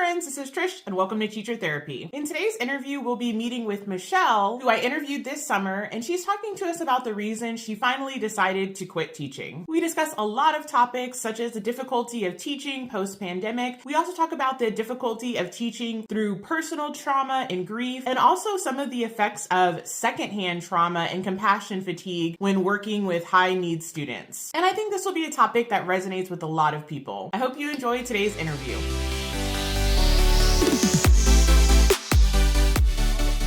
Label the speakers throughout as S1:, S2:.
S1: friends, this is Trish, and welcome to Teacher Therapy. In today's interview, we'll be meeting with Michelle, who I interviewed this summer, and she's talking to us about the reason she finally decided to quit teaching. We discuss a lot of topics, such as the difficulty of teaching post-pandemic. We also talk about the difficulty of teaching through personal trauma and grief, and also some of the effects of secondhand trauma and compassion fatigue when working with high-need students. And I think this will be a topic that resonates with a lot of people. I hope you enjoy today's interview.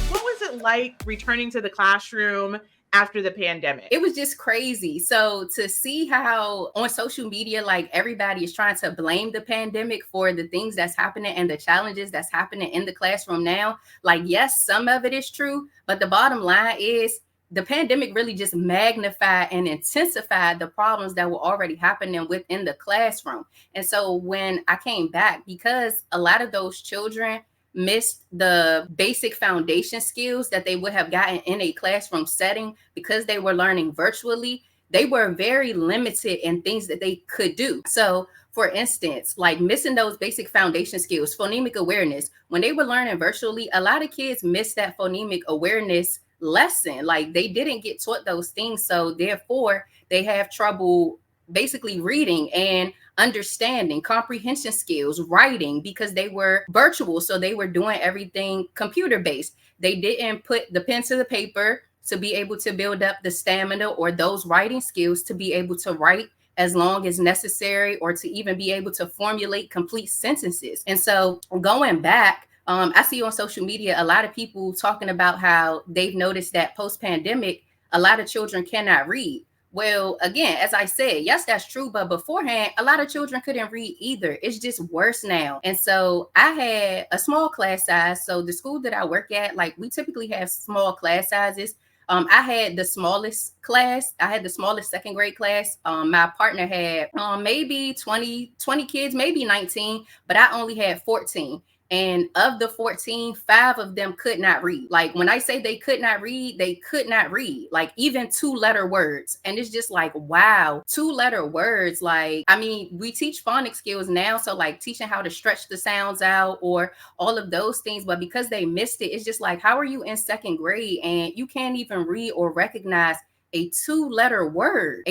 S1: What was it like returning to the classroom after the pandemic?
S2: It was just crazy. So to see how on social media, like everybody is trying to blame the pandemic for the things that's happening and the challenges that's happening in the classroom now. Like, yes, some of it is true, but the bottom line is the pandemic really just magnified and intensified the problems that were already happening within the classroom. And so when I came back, because a lot of those children missed the basic foundation skills that they would have gotten in a classroom setting because they were learning virtually, they were very limited in things that they could do. So for instance, like missing those basic foundation skills, phonemic awareness, when they were learning virtually, a lot of kids missed that phonemic awareness lesson. Like they didn't get taught those things. So therefore they have trouble basically reading and understanding, comprehension skills, writing, because they were virtual. So they were doing everything computer based. They didn't put the pen to the paper to be able to build up the stamina or those writing skills to be able to write as long as necessary, or to even be able to formulate complete sentences. And so going back, I see on social media a lot of people talking about how they've noticed that post-pandemic, a lot of children cannot read. Well, again, as I said, yes, that's true. But beforehand, a lot of children couldn't read either. It's just worse now. And so I had a small class size. So the school that I work at, like we typically have small class sizes. I had the smallest class. I had the smallest second grade class. My partner had maybe 20 kids, maybe 19, but I only had 14. And of the 14, 5 of them could not read. Like when I say they could not read, they could not read, like even 2-letter words. And it's just like, wow, 2-letter words. Like, I mean, we teach phonics skills now. So like teaching how to stretch the sounds out or all of those things. But because they missed it, it's just like, how are you in second grade and you can't even read or recognize a 2-letter word,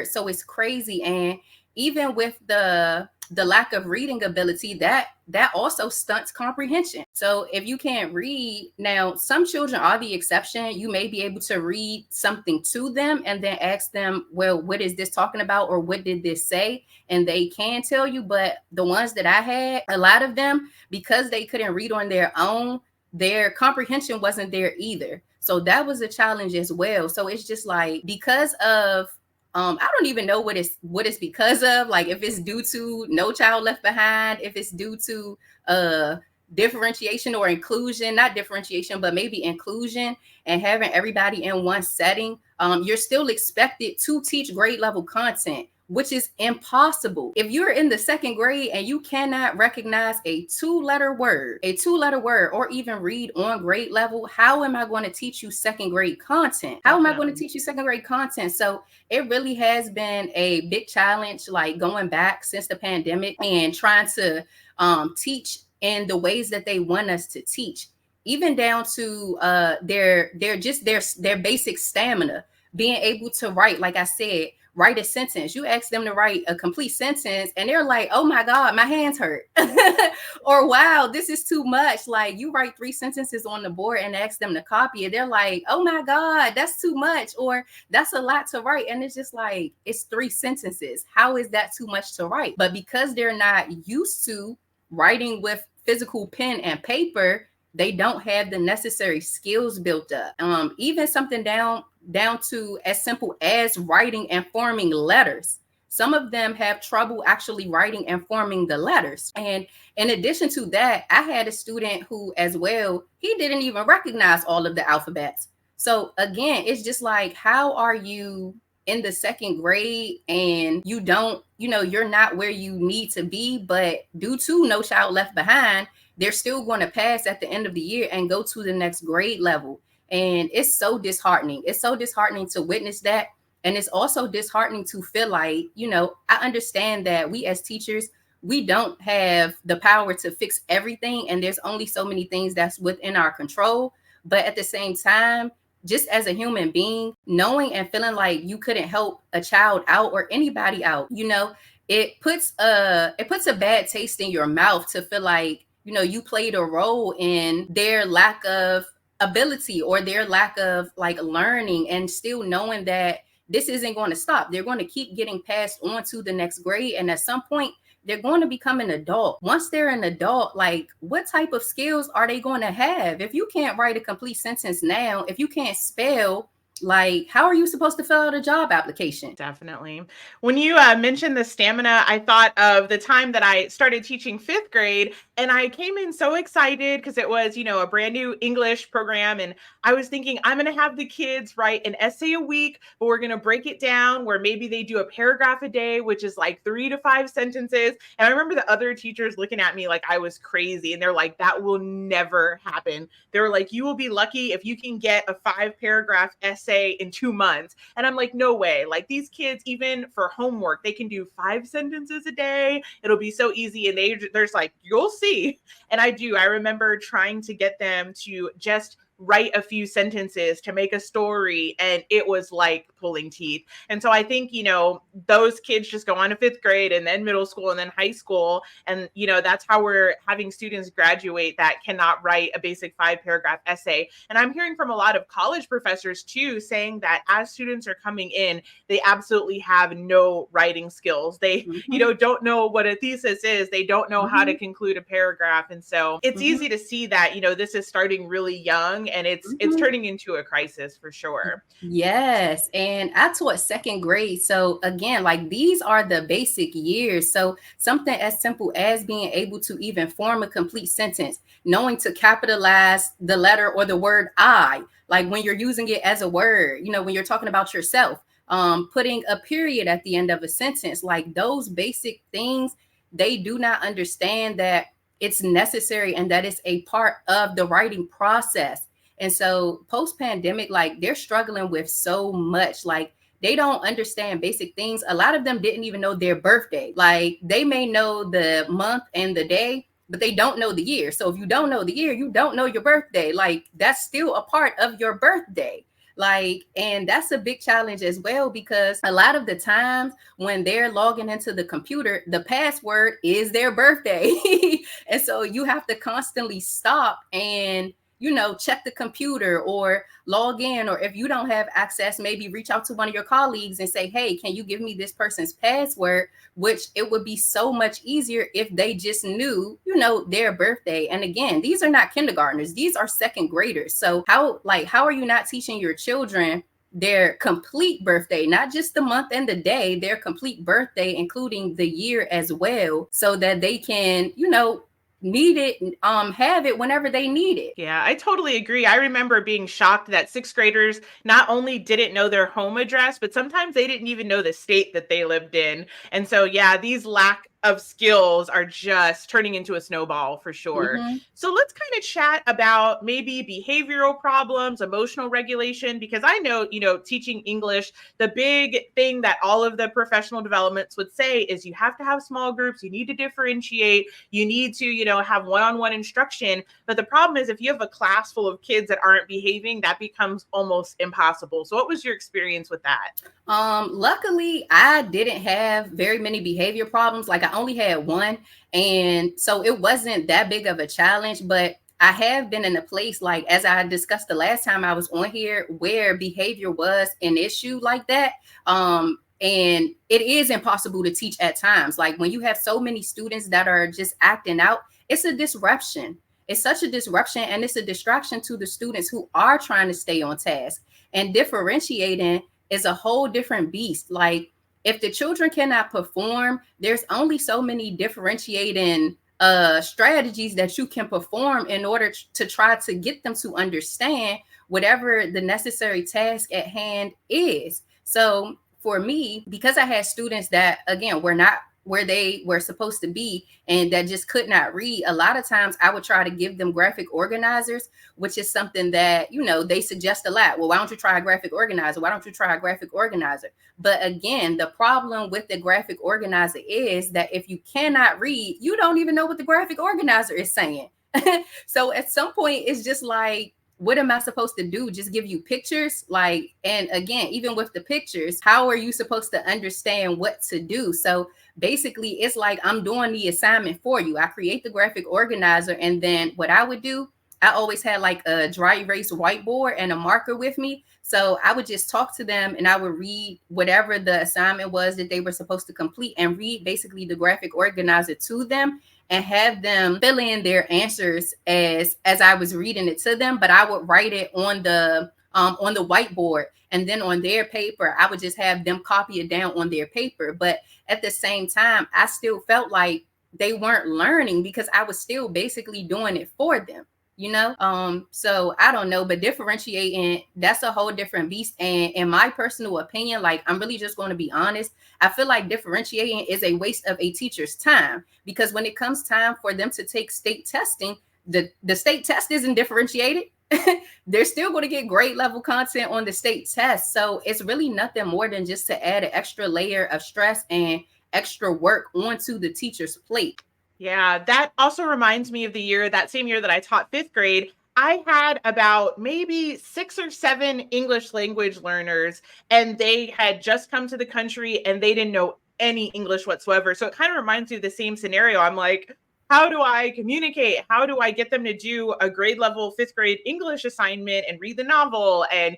S2: So it's crazy. And even with the lack of reading ability, that also stunts comprehension. So if you can't read, now some children are the exception. You may be able to read something to them and then ask them, well, what is this talking about? Or what did this say? And they can tell you. But the ones that I had, a lot of them, because they couldn't read on their own, their comprehension wasn't there either. So that was a challenge as well. So it's just like, because of I don't even know what it's because of, like if it's due to No Child Left Behind, if it's due to differentiation or inclusion, not differentiation, but maybe inclusion and having everybody in one setting. You're still expected to teach grade level content, which is impossible. If you're in the second grade and you cannot recognize a 2-letter word, or even read on grade level, how am I going to teach you second grade content? So it really has been a big challenge, like going back since the pandemic and trying to teach in the ways that they want us to teach, even down to their basic stamina, being able to write, like I said, write a sentence. You ask them to write a complete sentence and they're like, oh my God, my hands hurt. Or wow, this is too much. Like you write 3 sentences on the board and ask them to copy it. They're like, oh my God, that's too much. Or that's a lot to write. And it's just like, it's 3 sentences. How is that too much to write? But because they're not used to writing with physical pen and paper, they don't have the necessary skills built up. Even something down to as simple as writing and forming letters. Some of them have trouble actually writing and forming the letters. And in addition to that, I had a student who as well, he didn't even recognize all of the alphabets. So again, it's just like, how are you in the second grade and you don't, you're not where you need to be, but due to No Child Left Behind, they're still going to pass at the end of the year and go to the next grade level. And it's so disheartening. It's so disheartening to witness that. And it's also disheartening to feel like, I understand that we as teachers, we don't have the power to fix everything. And there's only so many things that's within our control. But at the same time, just as a human being, knowing and feeling like you couldn't help a child out or anybody out, it puts a bad taste in your mouth to feel like, you played a role in their lack of ability or their lack of like learning, and still knowing that this isn't going to stop. They're going to keep getting passed on to the next grade. And at some point, they're going to become an adult. Once they're an adult, like, what type of skills are they going to have? If you can't write a complete sentence now, if you can't spell, like, how are you supposed to fill out a job application?
S1: Definitely. When you mentioned the stamina, I thought of the time that I started teaching fifth grade, and I came in so excited because it was, a brand new English program. And I was thinking, I'm going to have the kids write an essay a week, but we're going to break it down where maybe they do a paragraph a day, which is like 3 to 5 sentences. And I remember the other teachers looking at me like I was crazy. And they're like, that will never happen. They were like, you will be lucky if you can get a 5-paragraph essay in 2 months. And I'm like, no way. Like, these kids, even for homework, they can do 5 sentences a day. It'll be so easy. And they're just like, you'll see. And I remember trying to get them to just write a few sentences to make a story, and it was like pulling teeth. And so I think, those kids just go on to fifth grade and then middle school and then high school. And, that's how we're having students graduate that cannot write a basic 5-paragraph essay. And I'm hearing from a lot of college professors too, saying that as students are coming in, they absolutely have no writing skills. They, don't know what a thesis is. They don't know how to conclude a paragraph. And so it's easy to see that, this is starting really young, and it's turning into a crisis for sure.
S2: Yes. And I taught second grade. So again, like, these are the basic years. So something as simple as being able to even form a complete sentence, knowing to capitalize the letter or the word I, like when you're using it as a word, when you're talking about yourself, putting a period at the end of a sentence, like those basic things, they do not understand that it's necessary and that it's a part of the writing process. And so post-pandemic, like, they're struggling with so much. Like, they don't understand basic things. A lot of them didn't even know their birthday. Like, they may know the month and the day, but they don't know the year. So if you don't know the year, you don't know your birthday. Like, that's still a part of your birthday. Like, and that's a big challenge as well, because a lot of the times when they're logging into the computer, the password is their birthday. And so you have to constantly stop and check the computer or log in, or if you don't have access, maybe reach out to one of your colleagues and say, hey, can you give me this person's password? Which it would be so much easier if they just knew, their birthday. And again, these are not kindergartners. These are second graders. So how are you not teaching your children their complete birthday, not just the month and the day, their complete birthday, including the year as well, so that they can, need it, have it whenever they need it.
S1: Yeah, I totally agree. I remember being shocked that 6th graders not only didn't know their home address, but sometimes they didn't even know the state that they lived in. And so, yeah, these lack of skills are just turning into a snowball for sure. So let's kind of chat about maybe behavioral problems, emotional regulation, because I know, teaching English, the big thing that all of the professional developments would say is you have to have small groups, you need to differentiate, you need to, have one-on-one instruction. But the problem is if you have a class full of kids that aren't behaving, that becomes almost impossible. So what was your experience with that?
S2: Luckily, I didn't have very many behavior problems. Like, I only had one. And so it wasn't that big of a challenge, but I have been in a place, like, as I discussed the last time I was on here, where behavior was an issue like that. And it is impossible to teach at times. Like, when you have so many students that are just acting out, it's a disruption. It's such a disruption, and it's a distraction to the students who are trying to stay on task. And differentiating is a whole different beast. Like, if the children cannot perform, there's only so many differentiating strategies that you can perform in order to try to get them to understand whatever the necessary task at hand is. So for me, because I had students that, again, were not where they were supposed to be and that just could not read, a lot of times I would try to give them graphic organizers, which is something that, you know, they suggest a lot. Well, why don't you try a graphic organizer? Why don't you try a graphic organizer? But again, the problem with the graphic organizer is that if you cannot read, you don't even know what the graphic organizer is saying. So at some point, it's just like, what am I supposed to do? Just give you pictures? Like, and again, even with the pictures, how are you supposed to understand what to do? So basically, it's like I'm doing the assignment for you. I create the graphic organizer, and then what I would do, I always had like a dry erase whiteboard and a marker with me. So I would just talk to them and I would read whatever the assignment was that they were supposed to complete and read basically the graphic organizer to them and have them fill in their answers as I was reading it to them. But I would write it on the whiteboard, and then on their paper, I would just have them copy it down on their paper. But at the same time, I still felt like they weren't learning because I was still basically doing it for them. You know, so I don't know, but differentiating, that's a whole different beast. And in my personal opinion, like, I'm really just going to be honest, I feel like differentiating is a waste of a teacher's time, because when it comes time for them to take state testing, the state test isn't differentiated. They're still going to get grade level content on the state test. So it's really nothing more than just to add an extra layer of stress and extra work onto the teacher's plate.
S1: Yeah, that also reminds me of that same year that I taught fifth grade. I had about maybe 6 or 7 English language learners, and they had just come to the country and they didn't know any English whatsoever. So it kind of reminds me of the same scenario. I'm like, how do I communicate? How do I get them to do a grade level fifth grade English assignment and read the novel and,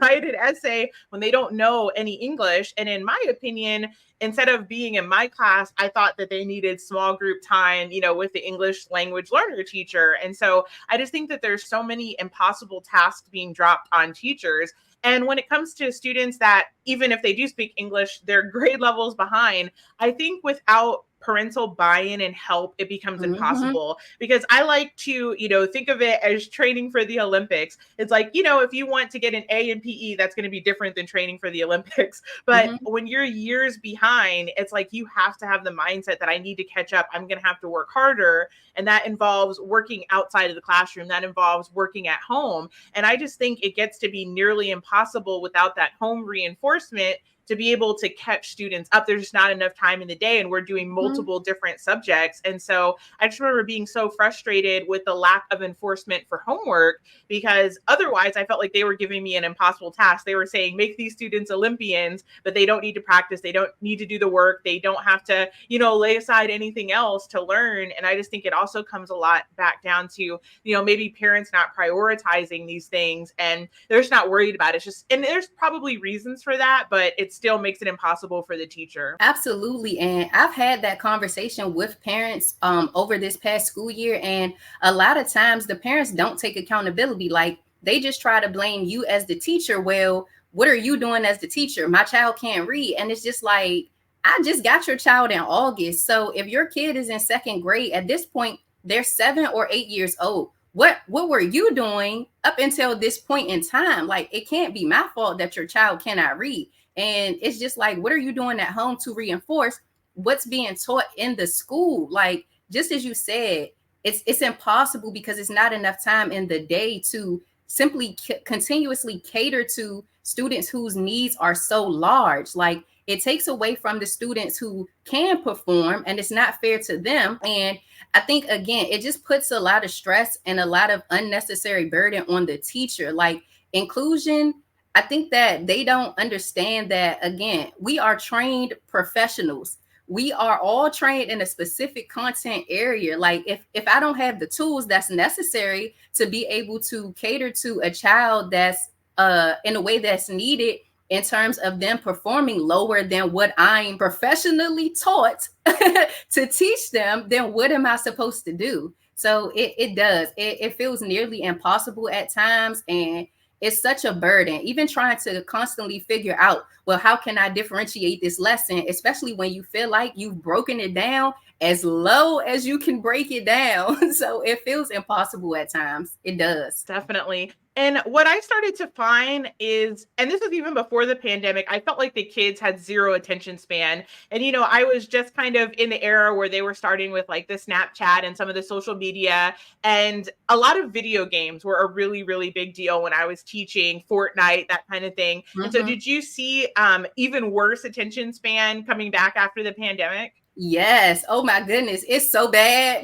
S1: write an essay when they don't know any English? And in my opinion, instead of being in my class, I thought that they needed small group time, with the English language learner teacher. And so I just think that there's so many impossible tasks being dropped on teachers. And when it comes to students that, even if they do speak English, their grade levels behind, I think without parental buy-in and help, it becomes impossible. Because I like to, think of it as training for the Olympics. It's like, if you want to get an A in PE, that's going to be different than training for the Olympics. But when you're years behind, it's like you have to have the mindset that I need to catch up. I'm going to have to work harder. And that involves working outside of the classroom. That involves working at home. And I just think it gets to be nearly impossible without that home reinforcement to be able to catch students up. There's just not enough time in the day, and we're doing multiple different subjects. And so I just remember being so frustrated with the lack of enforcement for homework, because otherwise I felt like they were giving me an impossible task. They were saying, make these students Olympians, but they don't need to practice. They don't need to do the work. They don't have to, lay aside anything else to learn. And I just think it also comes a lot back down to, maybe parents not prioritizing these things, and they're just not worried about it. It's just, and there's probably reasons for that, but it still makes it impossible for the teacher.
S2: Absolutely. And I've had that conversation with parents over this past school year. And a lot of times the parents don't take accountability. Like, they just try to blame you as the teacher. Well, what are you doing as the teacher? My child can't read. And it's just like, I just got your child in August. So if your kid is in second grade, at this point, they're 7 or 8 years old. What were you doing up until this point in time? Like, it can't be my fault that your child cannot read. And it's just like, what are you doing at home to reinforce what's being taught in the school? Like, just as you said, it's impossible because it's not enough time in the day to simply continuously cater to students whose needs are so large. Like, it takes away from the students who can perform, and it's not fair to them. And I think, again, it just puts a lot of stress and a lot of unnecessary burden on the teacher. Like, inclusion, I think that they don't understand that, again, we are trained professionals. We are all trained in a specific content area. Like, if I don't have the tools that's necessary to be able to cater to a child that's in a way that's needed in terms of them performing lower than what I'm professionally taught to teach them, then what am I supposed to do? So it feels nearly impossible at times. And it's such a burden, even trying to constantly figure out well, how can I differentiate this lesson, especially when you feel like you've broken it down as low as you can break it down. So it feels impossible at times. It does.
S1: Definitely. And what I started to find is, and this was even before the pandemic, I felt like the kids had zero attention span. And, I was just kind of in the era where they were starting with like the Snapchat and some of the social media. And a lot of video games were a really, really big deal when I was teaching Fortnite, that kind of thing. And so did you see even worse attention span coming back after the pandemic?
S2: Yes. Oh my goodness. It's so bad.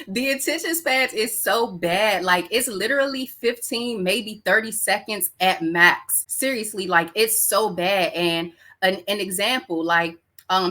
S2: The attention spans is so bad. Like it's literally 15, maybe 30 seconds at max. Seriously, like it's so bad. And an example, like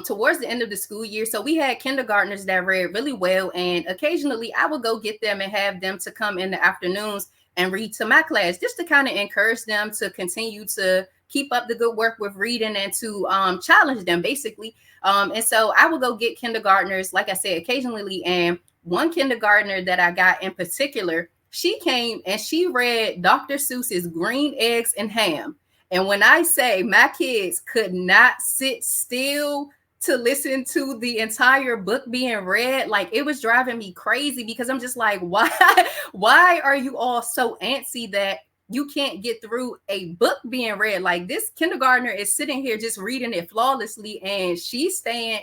S2: towards the end of the school year, so we had kindergartners that read really well. And occasionally I would go get them and have them to come in the afternoons and read to my class just to kind of encourage them to continue to keep up the good work with reading and to challenge them basically. And so I would go get kindergartners, like I said, occasionally. And one kindergartner that I got in particular, she came and she read Dr. Seuss's Green Eggs and Ham. And when I say my kids could not sit still to listen to the entire book being read, like it was driving me crazy because I'm just like, why are you all so antsy that you can't get through a book being read? Like this kindergartner is sitting here just reading it flawlessly, and she's staying,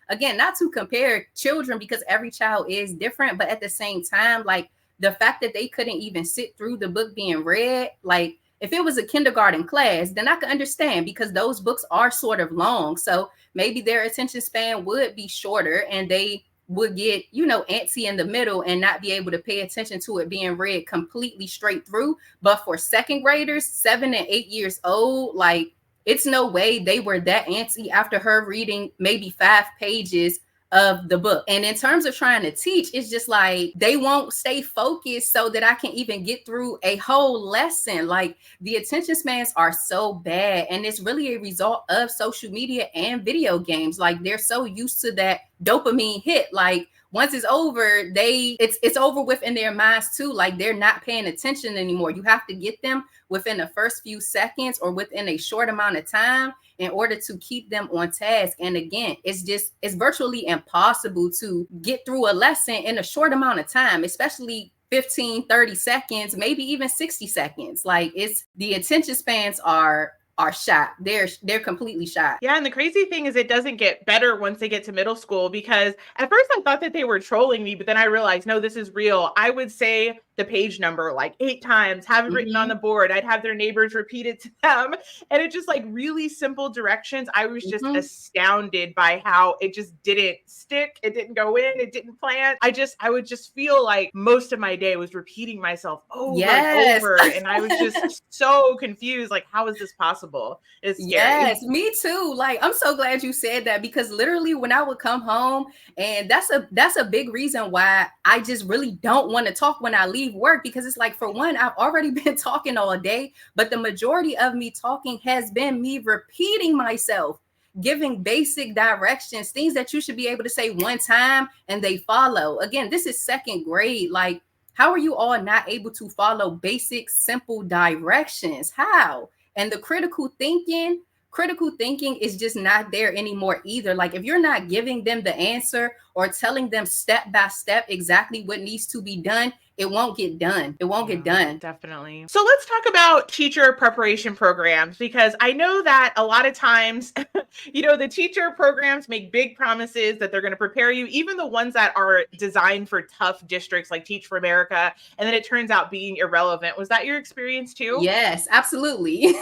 S2: again, not to compare children because every child is different, but at the same time, like the fact that they couldn't even sit through the book being read, like if it was a kindergarten class, then I could understand because those books are sort of long. So maybe their attention span would be shorter and they would get, antsy in the middle and not be able to pay attention to it being read completely straight through. But for second graders, 7 and 8 years old, like it's no way they were that antsy after her reading maybe 5 pages of the book. And in terms of trying to teach, it's just like they won't stay focused so that I can even get through a whole lesson. Like the attention spans are so bad, and it's really a result of social media and video games. Like they're so used to that dopamine hit. Like once it's over, it's over with in their minds too. Like they're not paying attention anymore. You have to get them within the first few seconds or within a short amount of time in order to keep them on task. And again, it's virtually impossible to get through a lesson in a short amount of time, especially 15, 30 seconds, maybe even 60 seconds. Like the attention spans are shot. They're completely shot.
S1: Yeah, and the crazy thing is it doesn't get better once they get to middle school, because at first I thought that they were trolling me, but then I realized, no, this is real. I would say the page number like 8 times, have it written on the board. I'd have their neighbors repeat it to them. And it just like really simple directions. I was just astounded by how it just didn't stick. It didn't go in. It didn't plant. I would just feel like most of my day was repeating myself over and over. And I was just so confused. Like, how is this possible? It's scary.
S2: Yes, me too. Like, I'm so glad you said that, because literally when I would come home, and that's a big reason why I just really don't want to talk when I leave work, because it's like, for one, I've already been talking all day, but the majority of me talking has been me repeating myself, giving basic directions, things that you should be able to say one time and they follow. Again, this is second grade. Like, how are you all not able to follow basic, simple directions? How? And the critical thinking is just not there anymore either. Like, if you're not giving them the answer or telling them step by step exactly what needs to be done, it won't get done. It won't get done.
S1: Definitely. So let's talk about teacher preparation programs, because I know that a lot of times, the teacher programs make big promises that they're going to prepare you, even the ones that are designed for tough districts like Teach for America, and then it turns out being irrelevant. Was that your experience too?
S2: Yes, absolutely.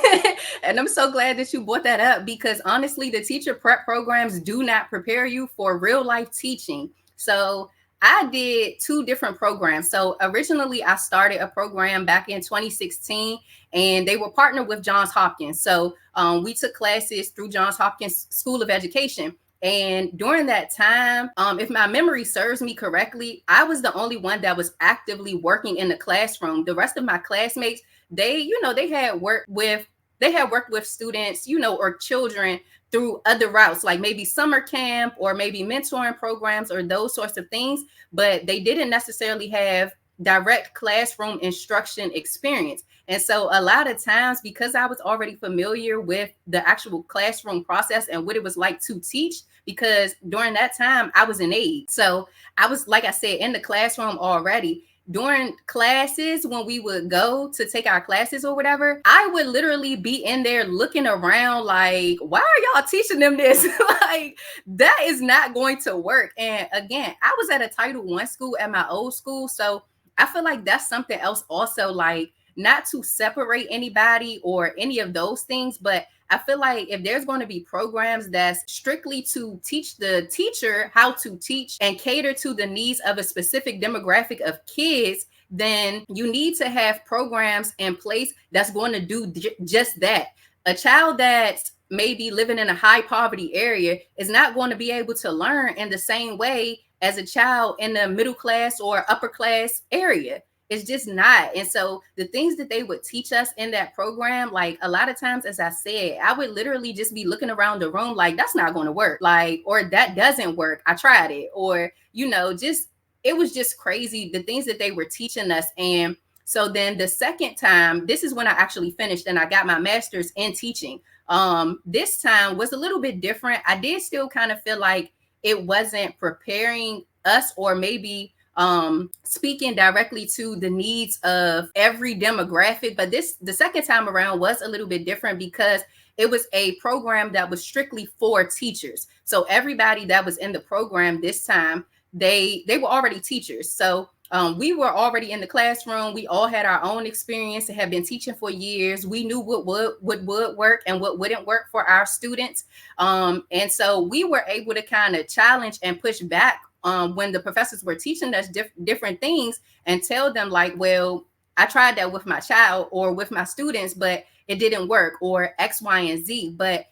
S2: And I'm so glad that you brought that up, because honestly, the teacher prep programs do not prepare you for real life teaching. So I did 2 different programs. So originally I started a program back in 2016, and they were partnered with Johns Hopkins. So we took classes through Johns Hopkins School of Education. And during that time, if my memory serves me correctly, I was the only one that was actively working in the classroom. The rest of my classmates, they had worked with students, or children through other routes, like maybe summer camp or maybe mentoring programs or those sorts of things. But they didn't necessarily have direct classroom instruction experience. And so a lot of times, because I was already familiar with the actual classroom process and what it was like to teach, because during that time I was an aide. So I was, like I said, in the classroom already. During classes, when we would go to take our classes or whatever, I would literally be in there looking around like, why are y'all teaching them this? Like, that is not going to work. And again, I was at a Title I school at my old school. So I feel like that's something else also, like, not to separate anybody or any of those things, but I feel like if there's going to be programs that's strictly to teach the teacher how to teach and cater to the needs of a specific demographic of kids, then you need to have programs in place that's going to do just that. A child that's maybe living in a high poverty area is not going to be able to learn in the same way as a child in the middle class or upper class area. It's just not. And so the things that they would teach us in that program, like a lot of times, as I said, I would literally just be looking around the room like, that's not going to work. Like, or that doesn't work. I tried it. Or, you know, just, it was just crazy, the things that they were teaching us. And so then the second time, this is when I actually finished and I got my master's in teaching. This time was a little bit different. I did still kind of feel like it wasn't preparing us, or maybe speaking directly to the needs of every demographic. But the second time around was a little bit different because it was a program that was strictly for teachers. So everybody that was in the program this time, they were already teachers. So we were already in the classroom. We all had our own experience and have been teaching for years. We knew what would work and what wouldn't work for our students. And so we were able to kind of challenge and push back when the professors were teaching us different things and tell them like, well, I tried that with my child or with my students, but it didn't work, or X, Y, and Z. But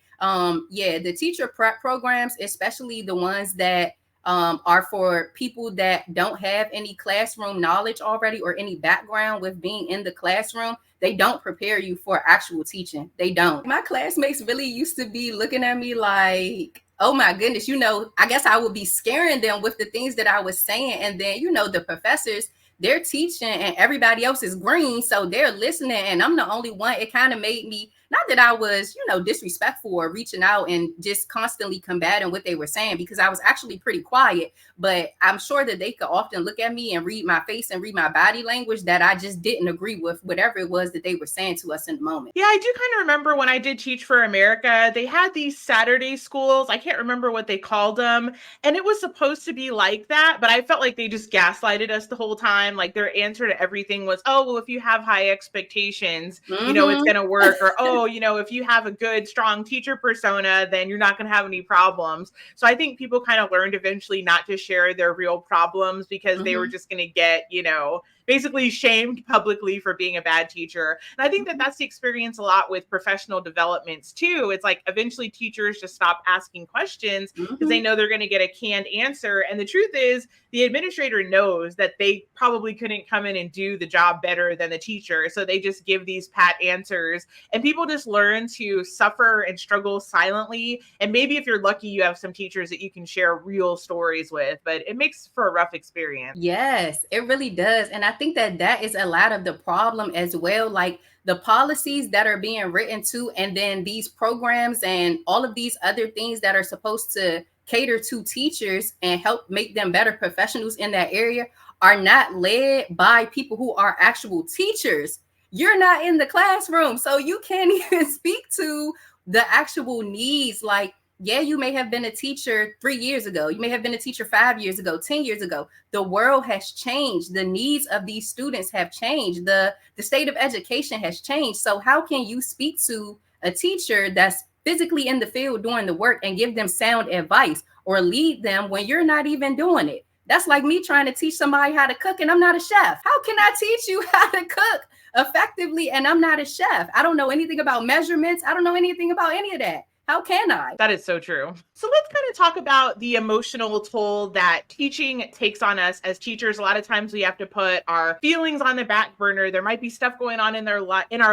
S2: yeah, the teacher prep programs, especially the ones that are for people that don't have any classroom knowledge already or any background with being in the classroom, they don't prepare you for actual teaching. They don't. My classmates really used to be looking at me like, oh my goodness, you know, I guess I would be scaring them with the things that I was saying. And then, you know, the professors, they're teaching and everybody else is green. So they're listening and I'm the only one. It kind of made me, not that I was, you know, disrespectful or reaching out and just constantly combating what they were saying, because I was actually pretty quiet. But I'm sure that they could often look at me and read my face and read my body language that I just didn't agree with whatever it was that they were saying to us in the moment.
S1: Yeah, I do kind of remember when I did Teach for America, they had these Saturday schools. I can't remember what they called them. And it was supposed to be like that, but I felt like they just gaslighted us the whole time. Like their answer to everything was, oh, well, if you have high expectations, you know, it's going to work. Or, oh, you know, if you have a good, strong teacher persona, then you're not going to have any problems. So I think people kind of learned eventually not to share their real problems because they were just going to get, you know, basically shamed publicly for being a bad teacher. And I think that that's the experience a lot with professional developments too. It's like eventually teachers just stop asking questions because they know they're going to get a canned answer. And the truth is the administrator knows that they probably couldn't come in and do the job better than the teacher. So they just give these pat answers and people just learn to suffer and struggle silently. And maybe if you're lucky, you have some teachers that you can share real stories with, but it makes for a rough experience.
S2: Yes, it really does. And I think that that is a lot of the problem as well. Like the policies that are being written to, and then these programs and all of these other things that are supposed to cater to teachers and help make them better professionals in that area are not led by people who are actual teachers. You're not in the classroom, so you can't even speak to the actual needs. Like, yeah, you may have been a teacher 3 years ago. You may have been a teacher 5 years ago, 10 years ago. The world has changed. The needs of these students have changed. The state of education has changed. So how can you speak to a teacher that's physically in the field doing the work and give them sound advice or lead them when you're not even doing it? That's like me trying to teach somebody how to cook and I'm not a chef. How can I teach you how to cook effectively and I'm not a chef? I don't know anything about measurements. I don't know anything about any of that. How can I?
S1: That is so true. So let's kind of talk about the emotional toll that teaching takes on us as teachers. A lot of times we have to put our feelings on the back burner. There might be stuff going on in our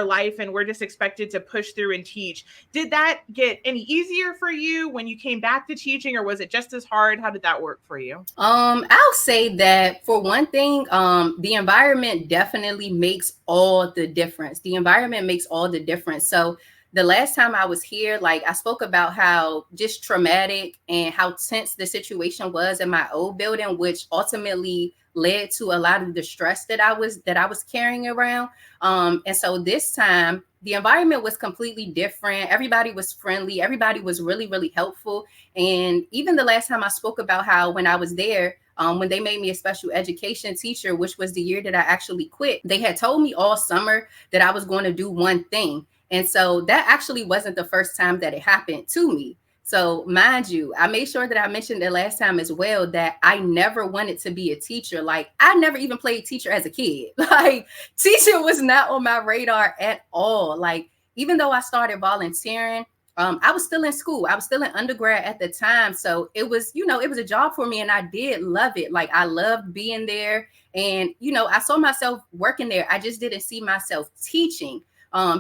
S1: life, and we're just expected to push through and teach. Did that get any easier for you when you came back to teaching, or was it just as hard? How did that work for you?
S2: I'll say that for one thing, the environment definitely makes all the difference. The environment makes all the difference. So the last time I was here, like I spoke about how just traumatic and how tense the situation was in my old building, which ultimately led to a lot of the stress that I was carrying around. And so this time the environment was completely different. Everybody was friendly. Everybody was really, really helpful. And even the last time I spoke about how when I was there, when they made me a special education teacher, which was the year that I actually quit, they had told me all summer that I was going to do one thing. And so that actually wasn't the first time that it happened to me. So mind you, I made sure that I mentioned the last time as well that I never wanted to be a teacher. Like I never even played teacher as a kid. Like teacher was not on my radar at all. Like even though I started volunteering, I was still in school. I was still in undergrad at the time. So it was, it was a job for me and I did love it. Like I loved being there and, I saw myself working there. I just didn't see myself teaching.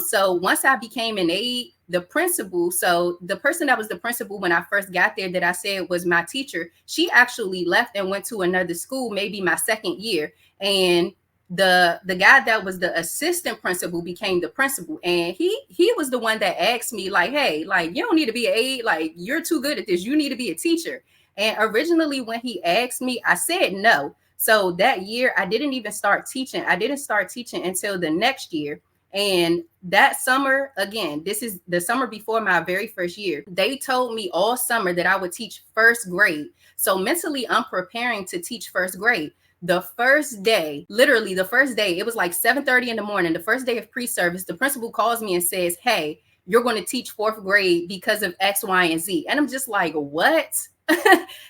S2: So once I became an aide, the principal, so the person that was the principal when I first got there that I said was my teacher, she actually left and went to another school, maybe my second year. And the guy that was the assistant principal became the principal. And he was the one that asked me like, hey, like, you don't need to be an aide. Like, you're too good at this. You need to be a teacher. And originally when he asked me, I said no. So that year I didn't even start teaching. I didn't start teaching until the next year. And that summer, again, this is the summer before my very first year, they told me all summer that I would teach first grade. So mentally, I'm preparing to teach first grade. The first day, literally the first day, it was like 7:30 in the morning, the first day of pre-service, the principal calls me and says, hey, you're going to teach fourth grade because of X, Y, and Z. And I'm just like, what?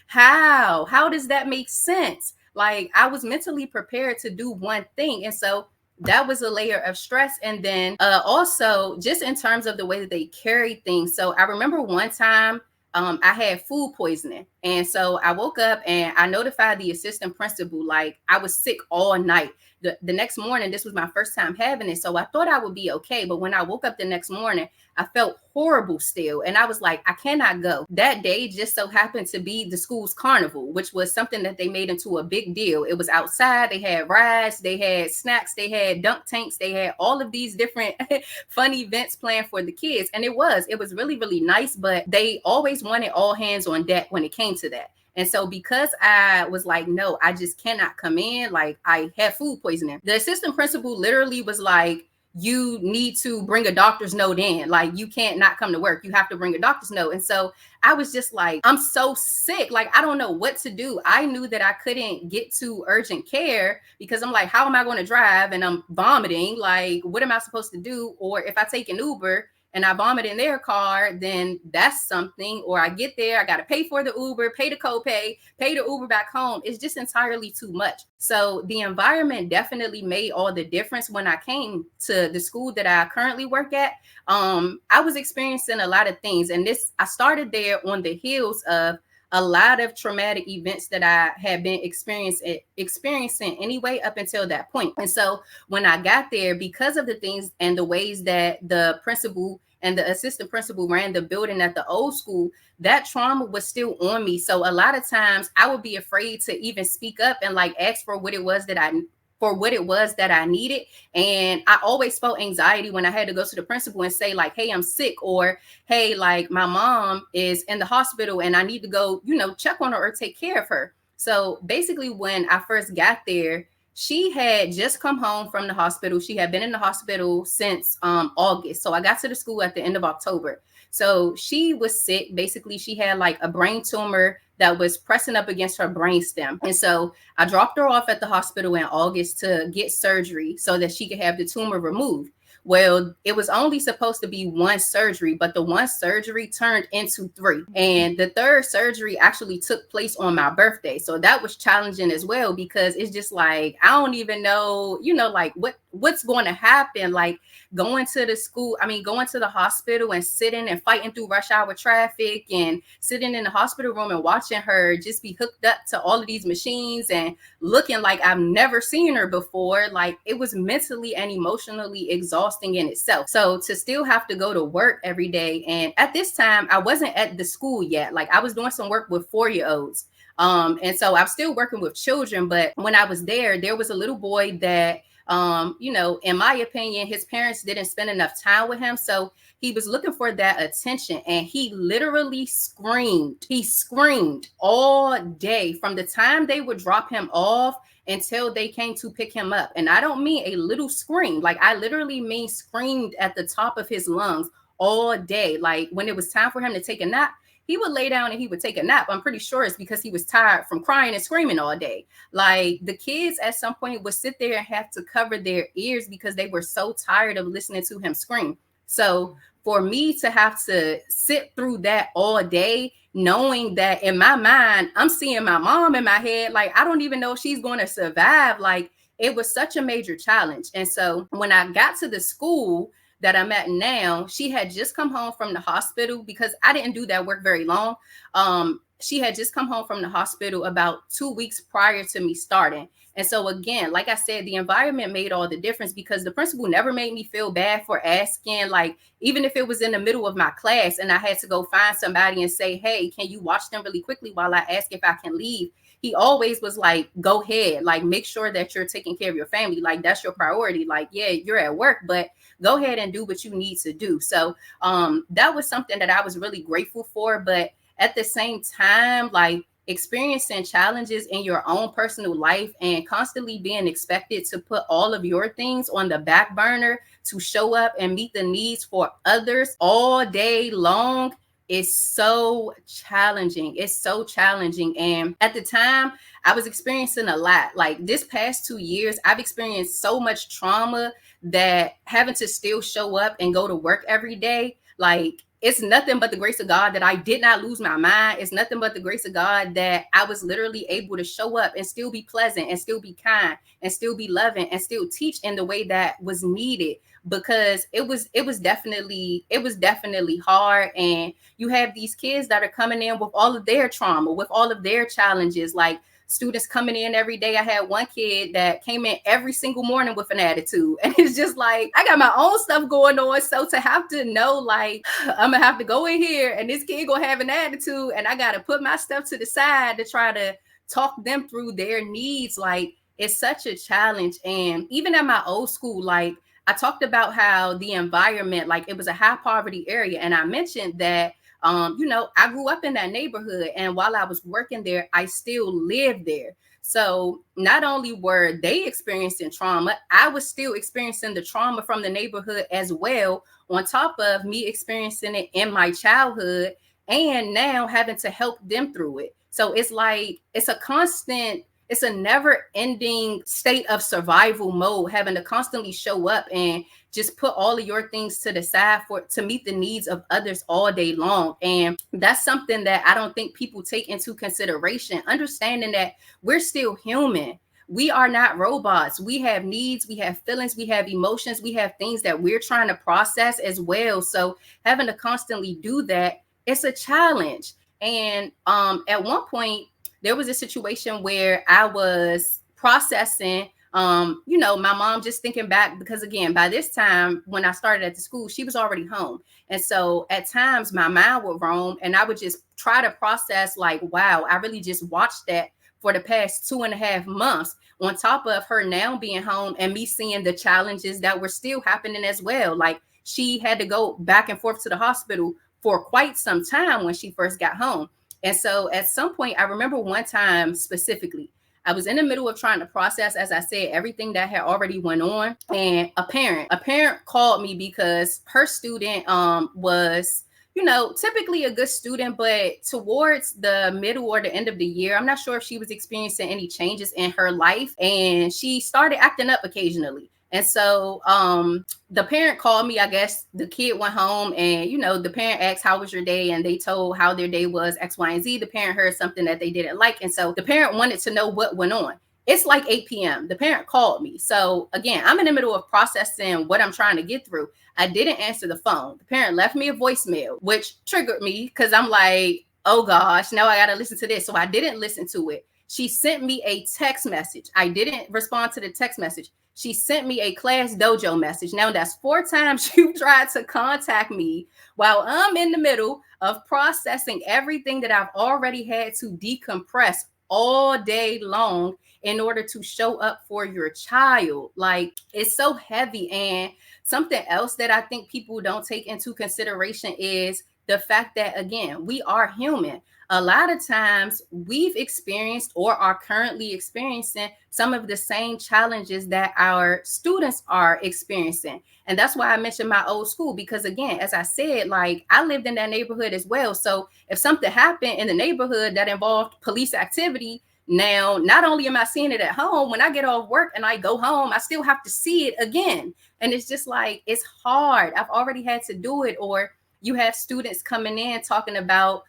S2: How does that make sense? Like I was mentally prepared to do one thing. And so that was a layer of stress. And then also just in terms of the way that they carry things. So I remember one time I had food poisoning. And so I woke up and I notified the assistant principal, like I was sick all night. The next morning, this was my first time having it. So I thought I would be okay. But when I woke up the next morning, I felt horrible still. And I was like, I cannot go. That day just so happened to be the school's carnival, which was something that they made into a big deal. It was outside. They had rides, they had snacks, they had dunk tanks, they had all of these different fun events planned for the kids. And it was really, really nice. But they always wanted all hands on deck when it came to that. And so because I was like, no, I just cannot come in, like I had food poisoning. The assistant principal literally was like, you need to bring a doctor's note in. Like you can't not come to work. You have to bring a doctor's note. And so I was just like, I'm so sick. Like, I don't know what to do. I knew that I couldn't get to urgent care because I'm like, how am I going to drive? And I'm vomiting. Like, what am I supposed to do? Or if I take an Uber and I vomit in their car, then that's something. Or I get there, I got to pay for the Uber, pay the copay, pay the Uber back home. It's just entirely too much. So the environment definitely made all the difference when I came to the school that I currently work at. I was experiencing a lot of things. And I started there on the heels of a lot of traumatic events that I had been experiencing anyway up until that point. And so when I got there, because of the things and the ways that the principal and the assistant principal ran the building at the old school, that trauma was still on me. So a lot of times I would be afraid to even speak up and like ask for what it was that I needed. And I always felt anxiety when I had to go to the principal and say like, hey, I'm sick, or hey, like my mom is in the hospital and I need to go, check on her or take care of her. So basically when I first got there, she had just come home from the hospital. She had been in the hospital since August. So I got to the school at the end of October. So she was sick. Basically, she had like a brain tumor that was pressing up against her brainstem. And so I dropped her off at the hospital in August to get surgery so that she could have the tumor removed. Well, it was only supposed to be one surgery, but the one surgery turned into 3. And the third surgery actually took place on my birthday. So that was challenging as well, because it's just like, I don't even know, like what what's going to happen? Like going to the hospital and sitting and fighting through rush hour traffic and sitting in the hospital room and watching her just be hooked up to all of these machines and looking like I've never seen her before. Like it was mentally and emotionally exhausting in itself. So to still have to go to work every day. And at this time, I wasn't at the school yet. Like I was doing some work with 4-year-olds. And so I'm still working with children, but when I was there was a little boy that, in my opinion, his parents didn't spend enough time with him. So he was looking for that attention, and he literally screamed. He screamed all day from the time they would drop him off until they came to pick him up. And I don't mean a little scream. Like I literally mean screamed at the top of his lungs all day. Like when it was time for him to take a nap, he would lay down and he would take a nap. I'm pretty sure it's because he was tired from crying and screaming all day. Like the kids at some point would sit there and have to cover their ears because they were so tired of listening to him scream. So for me to have to sit through that all day, knowing that in my mind, I'm seeing my mom in my head, like, I don't even know if she's going to survive. Like it was such a major challenge. And so when I got to the school that I'm at now, she had just come home from the hospital because I didn't do that work very long. She had just come home from the hospital about 2 weeks prior to me starting. And so again, like I said, the environment made all the difference because the principal never made me feel bad for asking, like, even if it was in the middle of my class and I had to go find somebody and say, hey, can you watch them really quickly while I ask if I can leave? He always was like, go ahead, like, make sure that you're taking care of your family. Like, that's your priority. Like, yeah, you're at work, but go ahead and do what you need to do. So that was something that I was really grateful for. But at the same time, like experiencing challenges in your own personal life and constantly being expected to put all of your things on the back burner to show up and meet the needs for others all day long is so challenging. It's so challenging. And at the time, I was experiencing a lot. Like this past 2 years, I've experienced so much trauma that having to still show up and go to work every day, like it's nothing but the grace of God that I did not lose my mind. It's nothing but the grace of God that I was literally able to show up and still be pleasant and still be kind and still be loving and still teach in the way that was needed, because it was definitely hard. And you have these kids that are coming in with all of their trauma, with all of their challenges, like students coming in every day. I had one kid that came in every single morning with an attitude. And it's just like, I got my own stuff going on. So to have to know, like, I'm gonna have to go in here and this kid gonna have an attitude and I gotta put my stuff to the side to try to talk them through their needs. Like, it's such a challenge. And even at my old school, like I talked about how the environment, like it was a high poverty area. And I mentioned that I grew up in that neighborhood, and while I was working there, I still lived there. So not only were they experiencing trauma, I was still experiencing the trauma from the neighborhood as well, on top of me experiencing it in my childhood and now having to help them through it. So it's like, it's a never ending state of survival mode, having to constantly show up and just put all of your things to the side to meet the needs of others all day long. And that's something that I don't think people take into consideration, understanding that we're still human. We are not robots. We have needs, we have feelings, we have emotions, we have things that we're trying to process as well. So having to constantly do that, it's a challenge. And at one point, there was a situation where I was processing, my mom, just thinking back, because again, by this time, when I started at the school, she was already home. And so at times my mind would roam and I would just try to process like, wow, I really just watched that for the past 2.5 months, on top of her now being home and me seeing the challenges that were still happening as well. Like she had to go back and forth to the hospital for quite some time when she first got home. And so at some point, I remember one time specifically, I was in the middle of trying to process, as I said, everything that had already went on. And a parent called me because her student was, typically a good student, but towards the middle or the end of the year, I'm not sure if she was experiencing any changes in her life. And she started acting up occasionally. And so the parent called me. I guess the kid went home and, the parent asked, how was your day? And they told how their day was X, Y, and Z. The parent heard something that they didn't like. And so the parent wanted to know what went on. it's like 8 p.m. The parent called me. So again, I'm in the middle of processing what I'm trying to get through. I didn't answer the phone. The parent left me a voicemail, which triggered me because I'm like, oh gosh, now I got to listen to this. So I didn't listen to it. She sent me a text message. I didn't respond to the text message. She sent me a class dojo message. Now that's 4 times you tried to contact me while I'm in the middle of processing everything that I've already had to decompress all day long in order to show up for your child. Like, it's so heavy. And something else that I think people don't take into consideration is the fact that, again, we are human. A lot of times we've experienced or are currently experiencing some of the same challenges that our students are experiencing. And that's why I mentioned my old school, because again, as I said, like, I lived in that neighborhood as well. So if something happened in the neighborhood that involved police activity, now, not only am I seeing it at home, when I get off work and I go home, I still have to see it again. And it's just like, it's hard. I've already had to do it. Or you have students coming in talking about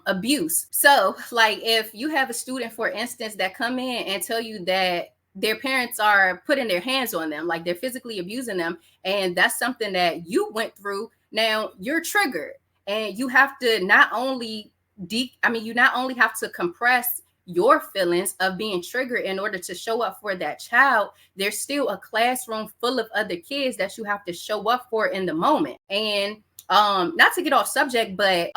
S2: abuse. So like, if you have a student, for instance, that come in and tell you that their parents are putting their hands on them, like they're physically abusing them, and that's something that you went through, now you're triggered. And you have to not only you not only have to compress your feelings of being triggered in order to show up for that child, there's still a classroom full of other kids that you have to show up for in the moment. And not to get off subject, but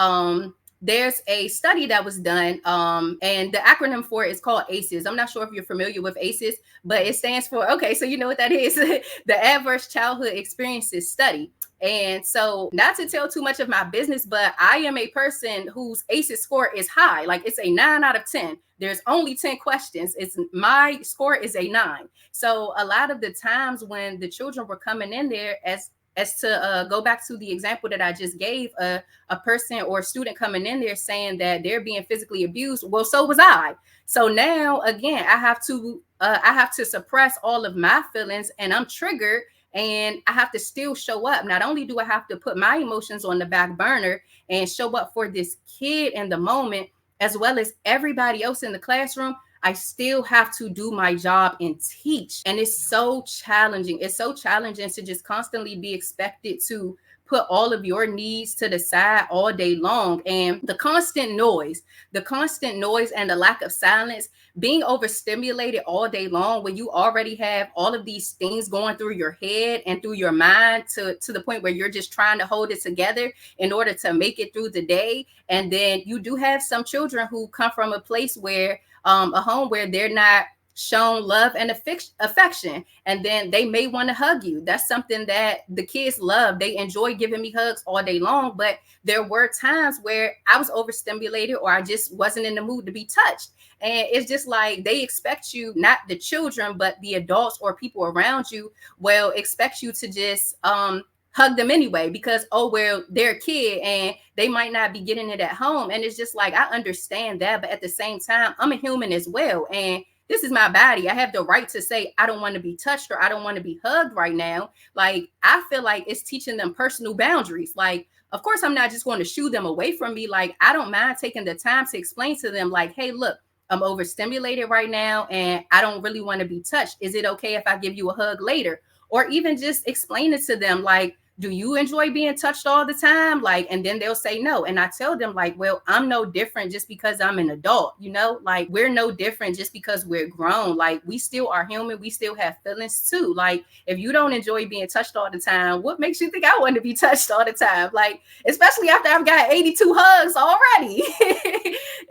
S2: there's a study that was done, and the acronym for it is called ACEs. I'm not sure if you're familiar with ACEs, but it stands for, okay, so you know what that is, the Adverse Childhood Experiences Study. And so, not to tell too much of my business, but I am a person whose ACEs score is high. Like, it's a 9 out of 10. There's only 10 questions. My score is a 9. So a lot of the times when the children were coming in there, as to go back to the example that I just gave, a person or a student coming in there saying that they're being physically abused. Well, so was I. So now, again, I have to suppress all of my feelings, and I'm triggered, and I have to still show up. Not only do I have to put my emotions on the back burner and show up for this kid in the moment, as well as everybody else in the classroom, I still have to do my job and teach. And it's so challenging. It's so challenging to just constantly be expected to put all of your needs to the side all day long. And the constant noise and the lack of silence, being overstimulated all day long when you already have all of these things going through your head and through your mind to the point where you're just trying to hold it together in order to make it through the day. And then you do have some children who come from a place where a home where they're not shown love and affection, and then they may want to hug you. That's something that the kids love. They enjoy giving me hugs all day long, but there were times where I was overstimulated or I just wasn't in the mood to be touched. And it's just like, they expect you, not the children, but the adults or people around you will expect you to just hug them anyway, because, oh, well, they're a kid and they might not be getting it at home. And it's just like, I understand that, but at the same time, I'm a human as well. And this is my body. I have the right to say, I don't want to be touched or I don't want to be hugged right now. Like, I feel like it's teaching them personal boundaries. Like, of course, I'm not just going to shoo them away from me. Like, I don't mind taking the time to explain to them, like, hey, look, I'm overstimulated right now and I don't really want to be touched. Is it okay if I give you a hug later? Or even just explain it to them, like, do you enjoy being touched all the time? Like, and then they'll say no. And I tell them, like, well, I'm no different just because I'm an adult, you know, like, we're no different just because we're grown. Like, we still are human. We still have feelings too. Like, if you don't enjoy being touched all the time, what makes you think I want to be touched all the time? Like, especially after I've got 82 hugs already.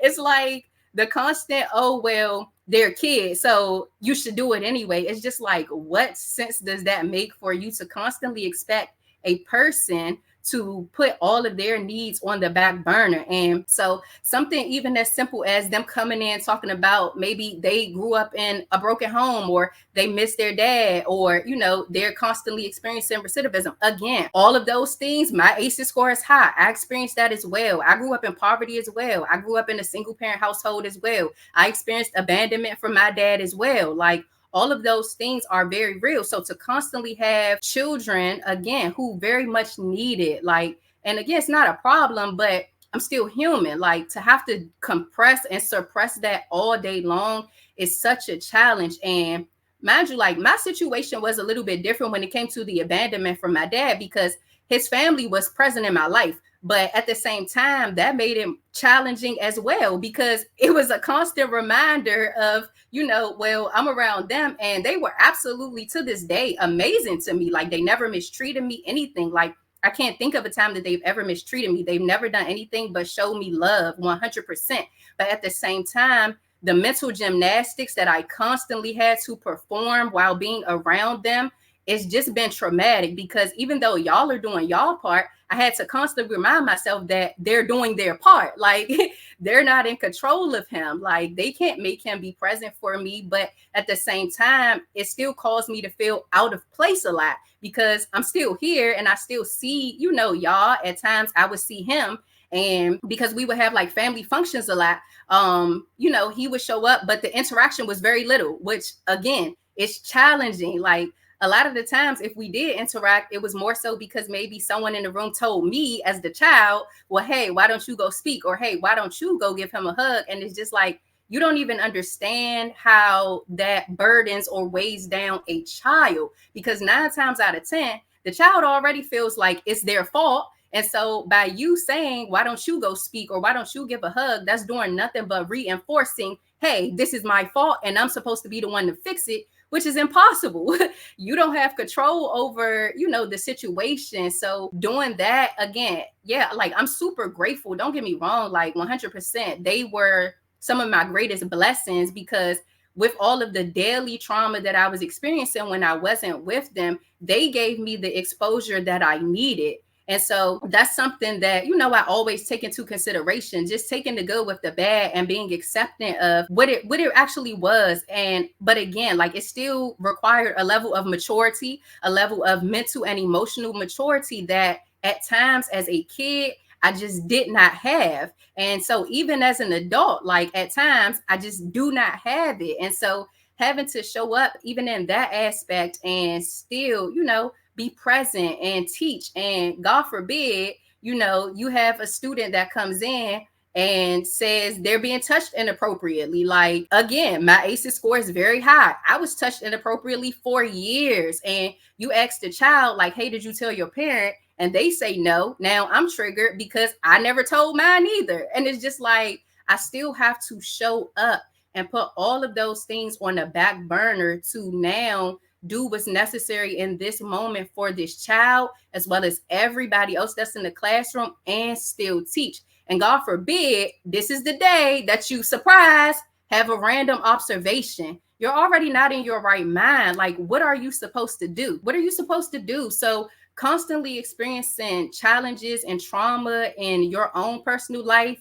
S2: It's like the constant, oh, well, they're kids, so you should do it anyway. It's just like, what sense does that make for you to constantly expect a person to put all of their needs on the back burner? And so something even as simple as them coming in talking about maybe they grew up in a broken home or they miss their dad, or, you know, they're constantly experiencing recidivism. Again, all of those things, my ACEs score is high. I experienced that as well. I grew up in poverty as well. I grew up in a single parent household as well. I experienced abandonment from my dad as well. Like, all of those things are very real. So to constantly have children, again, who very much need it, like, and again, it's not a problem, but I'm still human. Like, to have to compress and suppress that all day long, is such a challenge. And mind you, like, my situation was a little bit different when it came to the abandonment from my dad, because his family was present in my life. But at the same time, that made it challenging as well, because it was a constant reminder of, well, I'm around them, and they were absolutely, to this day, amazing to me. Like, they never mistreated me, anything. Like, I can't think of a time that they've ever mistreated me. They've never done anything but show me love 100%. But at the same time, the mental gymnastics that I constantly had to perform while being around them, it's just been traumatic, because even though y'all are doing y'all part, I had to constantly remind myself that they're doing their part. Like, they're not in control of him. Like, they can't make him be present for me. But at the same time, it still caused me to feel out of place a lot, because I'm still here and I still see, y'all. At times I would see him, and because we would have like family functions a lot, he would show up, but the interaction was very little, which again, is challenging. Like, a lot of the times, if we did interact, it was more so because maybe someone in the room told me as the child, well, hey, why don't you go speak? Or, hey, why don't you go give him a hug? And it's just like, you don't even understand how that burdens or weighs down a child, because 9 times out of 10, the child already feels like it's their fault. And so by you saying, why don't you go speak, or why don't you give a hug, that's doing nothing but reinforcing, hey, this is my fault and I'm supposed to be the one to fix it, which is impossible. You don't have control over, the situation. So doing that again, yeah, like, I'm super grateful. Don't get me wrong, like 100%. They were some of my greatest blessings, because with all of the daily trauma that I was experiencing when I wasn't with them, they gave me the exposure that I needed. And so that's something that, I always take into consideration, just taking the good with the bad and being accepting of what it actually was. But again, like, it still required a level of maturity, a level of mental and emotional maturity that at times as a kid, I just did not have. And so even as an adult, like, at times I just do not have it. And so having to show up even in that aspect and still, be present and teach. And God forbid, you have a student that comes in and says they're being touched inappropriately. Like, again, my ACEs score is very high. I was touched inappropriately for years. And you ask the child, like, hey, did you tell your parent? And they say no. Now I'm triggered because I never told mine either. And it's just like, I still have to show up and put all of those things on the back burner to now do what's necessary in this moment for this child, as well as everybody else that's in the classroom, and still teach. And God forbid, this is the day that you have a random observation. You're already not in your right mind. Like, what are you supposed to do? What are you supposed to do? So constantly experiencing challenges and trauma in your own personal life,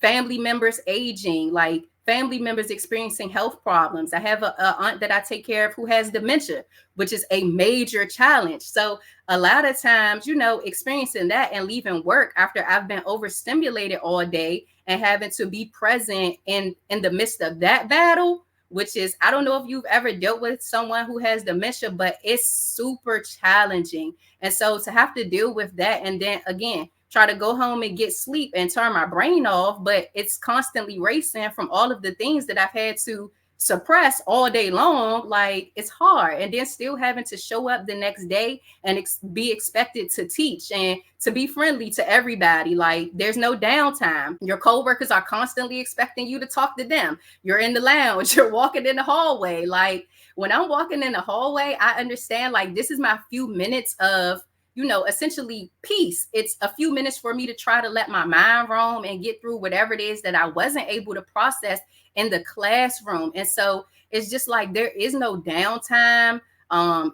S2: family members aging, like family members experiencing health problems. I have a aunt that I take care of who has dementia, which is a major challenge. So a lot of times, experiencing that and leaving work after I've been overstimulated all day and having to be present in the midst of that battle, which is, I don't know if you've ever dealt with someone who has dementia, but it's super challenging. And so to have to deal with that, and then again, try to go home and get sleep and turn my brain off, but it's constantly racing from all of the things that I've had to suppress all day long. Like, it's hard. And then still having to show up the next day and be expected to teach and to be friendly to everybody. Like, there's no downtime. Your coworkers are constantly expecting you to talk to them. You're in the lounge, you're walking in the hallway. Like, when I'm walking in the hallway, I understand, like, this is my few minutes of, essentially peace. It's a few minutes for me to try to let my mind roam and get through whatever it is that I wasn't able to process in the classroom. And so it's just like, there is no downtime.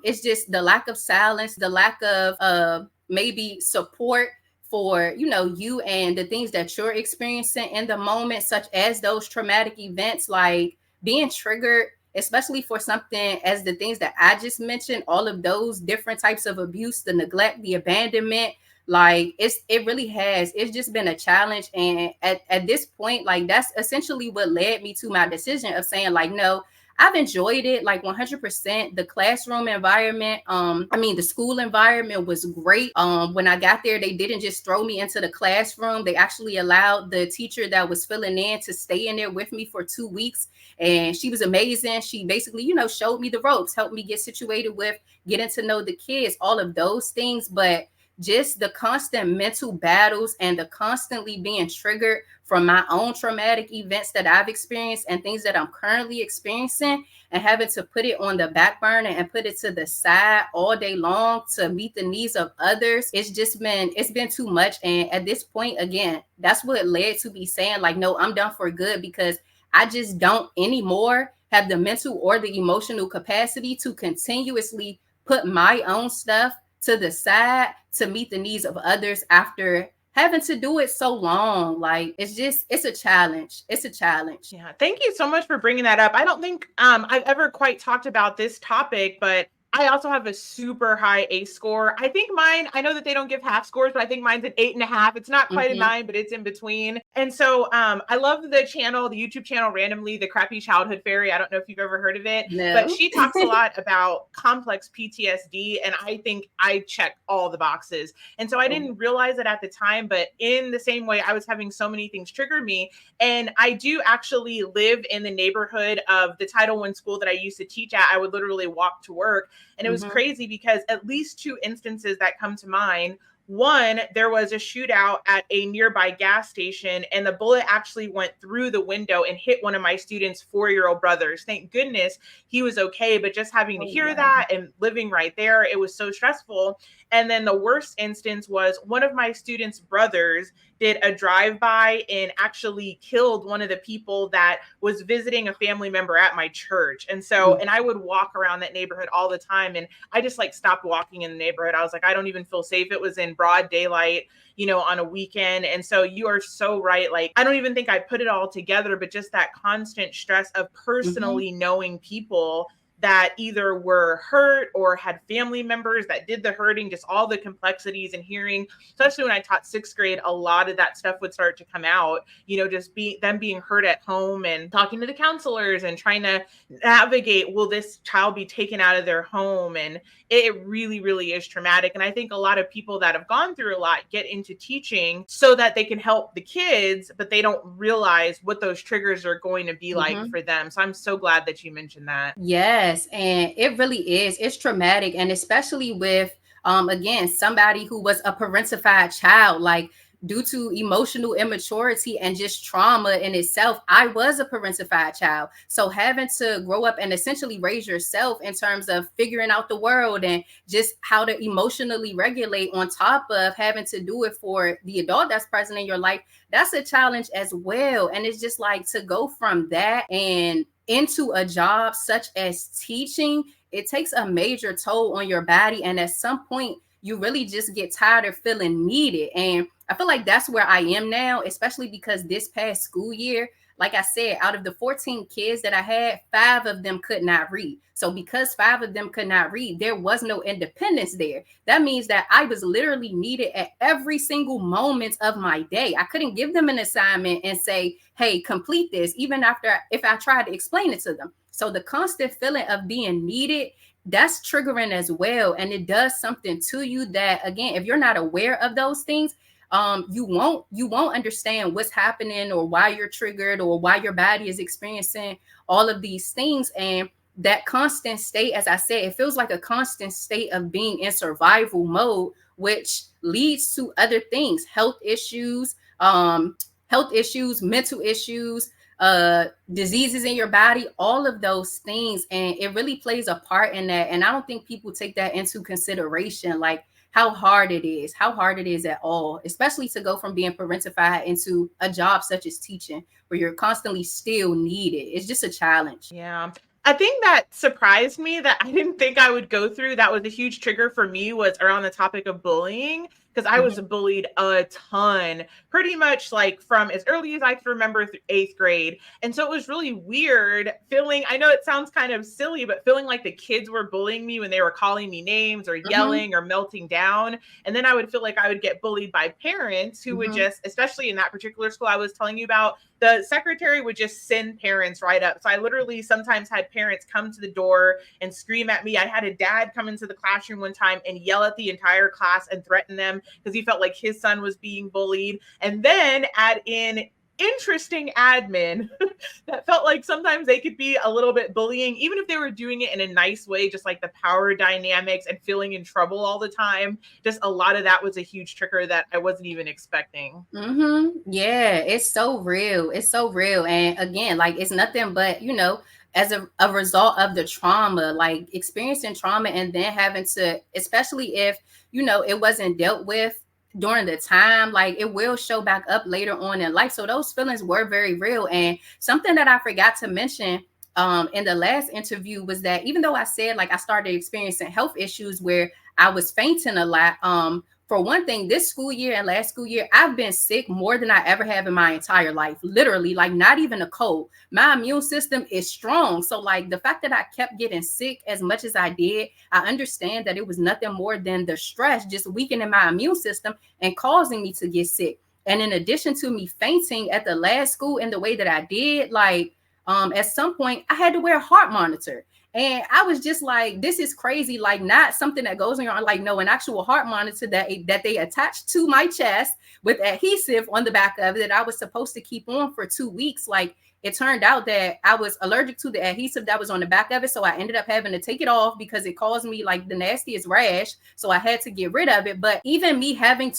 S2: It's just the lack of silence, the lack of maybe support for, you and the things that you're experiencing in the moment, such as those traumatic events, like being triggered, especially for something as the things that I just mentioned, all of those different types of abuse, the neglect, the abandonment, like it really has. It's just been a challenge. And at this point, like, that's essentially what led me to my decision of saying, like, no, I've enjoyed it like 100%. The classroom environment, the school environment was great. When I got there, they didn't just throw me into the classroom. They actually allowed the teacher that was filling in to stay in there with me for 2 weeks. And she was amazing. She basically, showed me the ropes, helped me get situated with getting to know the kids, all of those things. But just the constant mental battles and the constantly being triggered from my own traumatic events that I've experienced and things that I'm currently experiencing, and having to put it on the back burner and put it to the side all day long to meet the needs of others. It's been too much. And at this point, again, that's what led to me saying like, no, I'm done for good, because I just don't anymore have the mental or the emotional capacity to continuously put my own stuff to the side to meet the needs of others after having to do it so long. Like, it's a challenge. It's a challenge.
S1: Yeah. Thank you so much for bringing that up. I don't think I've ever quite talked about this topic, but I also have a super high ACE score. I think mine, I know that they don't give half scores, but I think mine's an 8.5. It's not quite a 9, but it's in between. And so I love the channel, the YouTube channel Randomly, the Crappy Childhood Fairy. I don't know if you've ever heard of it, but she talks a lot about complex PTSD. And I think I check all the boxes. And so I didn't realize it at the time, but in the same way, I was having so many things trigger me. And I do actually live in the neighborhood of the Title I school that I used to teach at. I would literally walk to work. And it was crazy because at least 2 instances that come to mind. One, there was a shootout at a nearby gas station, and the bullet actually went through the window and hit one of my students' 4-year-old brothers. Thank goodness he was okay, but just having to hear that and living right there, it was so stressful. And then the worst instance was one of my students' brothers did a drive-by and actually killed one of the people that was visiting a family member at my church. And so, and I would walk around that neighborhood all the time, and I just like stopped walking in the neighborhood. I was like, I don't even feel safe. It was in broad daylight, on a weekend. And so you are so right. Like, I don't even think I put it all together, but just that constant stress of personally knowing people that either were hurt or had family members that did the hurting, just all the complexities, and hearing, especially when I taught 6th grade, a lot of that stuff would start to come out, just them being hurt at home and talking to the counselors and trying to navigate, will this child be taken out of their home? And it really, really is traumatic. And I think a lot of people that have gone through a lot get into teaching so that they can help the kids, but they don't realize what those triggers are going to be like for them. So I'm so glad that you mentioned that.
S2: Yes, and it really is. It's traumatic, and especially with again, somebody who was a parentified child, like due to emotional immaturity and just trauma in itself. I was a parentified child. So having to grow up and essentially raise yourself in terms of figuring out the world and just how to emotionally regulate, on top of having to do it for the adult that's present in your life, that's a challenge as well. And it's just like, to go from that and into a job such as teaching, it takes a major toll on your body. And at some point, you really just get tired of feeling needed. And I feel like that's where I am now, especially because this past school year, like I said, out of the 14 kids that I had, 5 of them could not read. So because 5 of them could not read, there was no independence there. That means that I was literally needed at every single moment of my day. I couldn't give them an assignment and say, hey, complete this, even if I tried to explain it to them. So the constant feeling of being needed, that's triggering as well. And it does something to you that, again, if you're not aware of those things, you won't understand what's happening or why you're triggered or why your body is experiencing all of these things. And that constant state, as I said, it feels like a constant state of being in survival mode, which leads to other things, health issues, mental issues, diseases in your body, all of those things. And it really plays a part in that. And I don't think people take that into consideration, like how hard it is at all, especially to go from being parentified into a job such as teaching, where you're constantly still needed. It's just a challenge.
S1: Yeah. A thing that surprised me that I didn't think I would go through, that was a huge trigger for me, was around the topic of bullying. because I was bullied a ton, pretty much like from as early as I can remember, 8th grade. And so it was really weird feeling, I know it sounds kind of silly, but feeling like the kids were bullying me when they were calling me names or yelling or melting down. And then I would feel like I would get bullied by parents who would just, especially in that particular school I was telling you about, the secretary would just send parents right up. So I literally sometimes had parents come to the door and scream at me. I had a dad come into the classroom one time and yell at the entire class and threaten them because he felt like his son was being bullied. And then add in interesting admin that felt like sometimes they could be a little bit bullying, even if they were doing it in a nice way, just like the power dynamics and feeling in trouble all the time. Just a lot of that was a huge trigger that I wasn't even expecting.
S2: Yeah, it's so real. It's so real. And again, like it's nothing but, as a result of the trauma, like experiencing trauma and then having to, especially if, it wasn't dealt with during the time, like it will show back up later on in life. So those feelings were very real. And something that I forgot to mention in the last interview was that even though I said like I started experiencing health issues where I was fainting a lot, for one thing, this school year and last school year, I've been sick more than I ever have in my entire life. Literally, like not even a cold. My immune system is strong. So like the fact that I kept getting sick as much as I did, I understand that it was nothing more than the stress just weakening my immune system and causing me to get sick. And in addition to me fainting at the last school in the way that I did, like at some point I had to wear a heart monitor. And I was just like, this is crazy. Like not something that goes on your arm, like no, an actual heart monitor that they attached to my chest with adhesive on the back of it that I was supposed to keep on for 2 weeks. Like it turned out that I was allergic to the adhesive that was on the back of it. So I ended up having to take it off because it caused me like the nastiest rash. So I had to get rid of it. But even me getting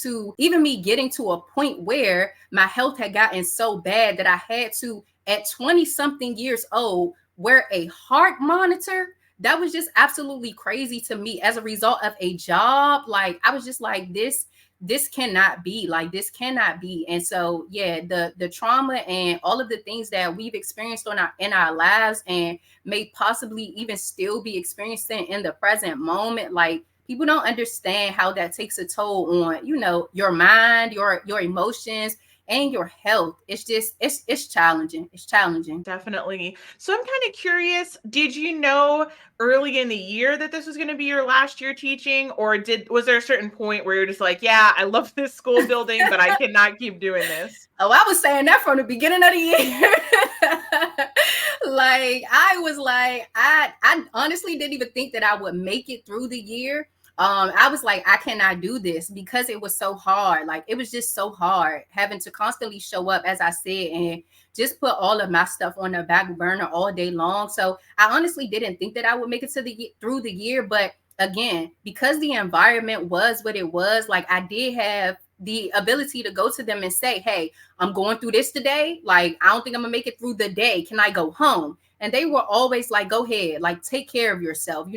S2: to a point where my health had gotten so bad that I had to, at 20 something years old, wear a heart monitor, that was just absolutely crazy to me as a result of a job. Like I was just like, this cannot be, like this cannot be. And so yeah, the trauma and all of the things that we've experienced in our lives and may possibly even still be experiencing in the present moment, like people don't understand how that takes a toll on your mind, your emotions, and your health. It's just it's challenging. It's challenging.
S1: Definitely. So I'm kind of curious, did you know early in the year that this was going to be your last year teaching, or was there a certain point where you're just like, yeah, I love this school building, but I cannot keep doing this?
S2: Oh, I was saying that from the beginning of the year. Like I was like, I honestly didn't even think that I would make it through the year. I was like, I cannot do this because it was so hard. Like it was just so hard having to constantly show up, as I said, and just put all of my stuff on the back burner all day long. So I honestly didn't think that I would make it through the year. But again, because the environment was what it was, like I did have the ability to go to them and say, hey, I'm going through this today. Like, I don't think I'm gonna make it through the day. Can I go home? And they were always like, go ahead, like take care of yourself.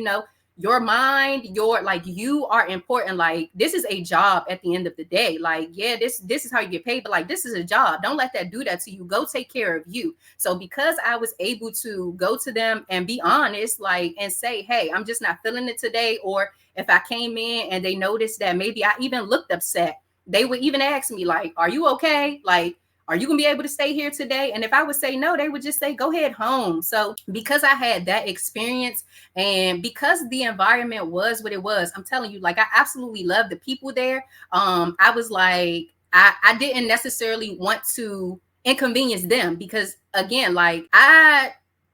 S2: Your mind, you are important. Like this is a job at the end of the day. Like, yeah, this is how you get paid, but like this is a job. Don't let that do that to you. Go take care of you. So because I was able to go to them and be honest, like, and say, hey, I'm just not feeling it today. Or if I came in and they noticed that maybe I even looked upset, they would even ask me like, are you okay? Like, are you gonna be able to stay here today? And if I would say no, they would just say, go ahead home. So because I had that experience and because the environment was what it was, I'm telling you, like I absolutely love the people there. I was like, I didn't necessarily want to inconvenience them because again, like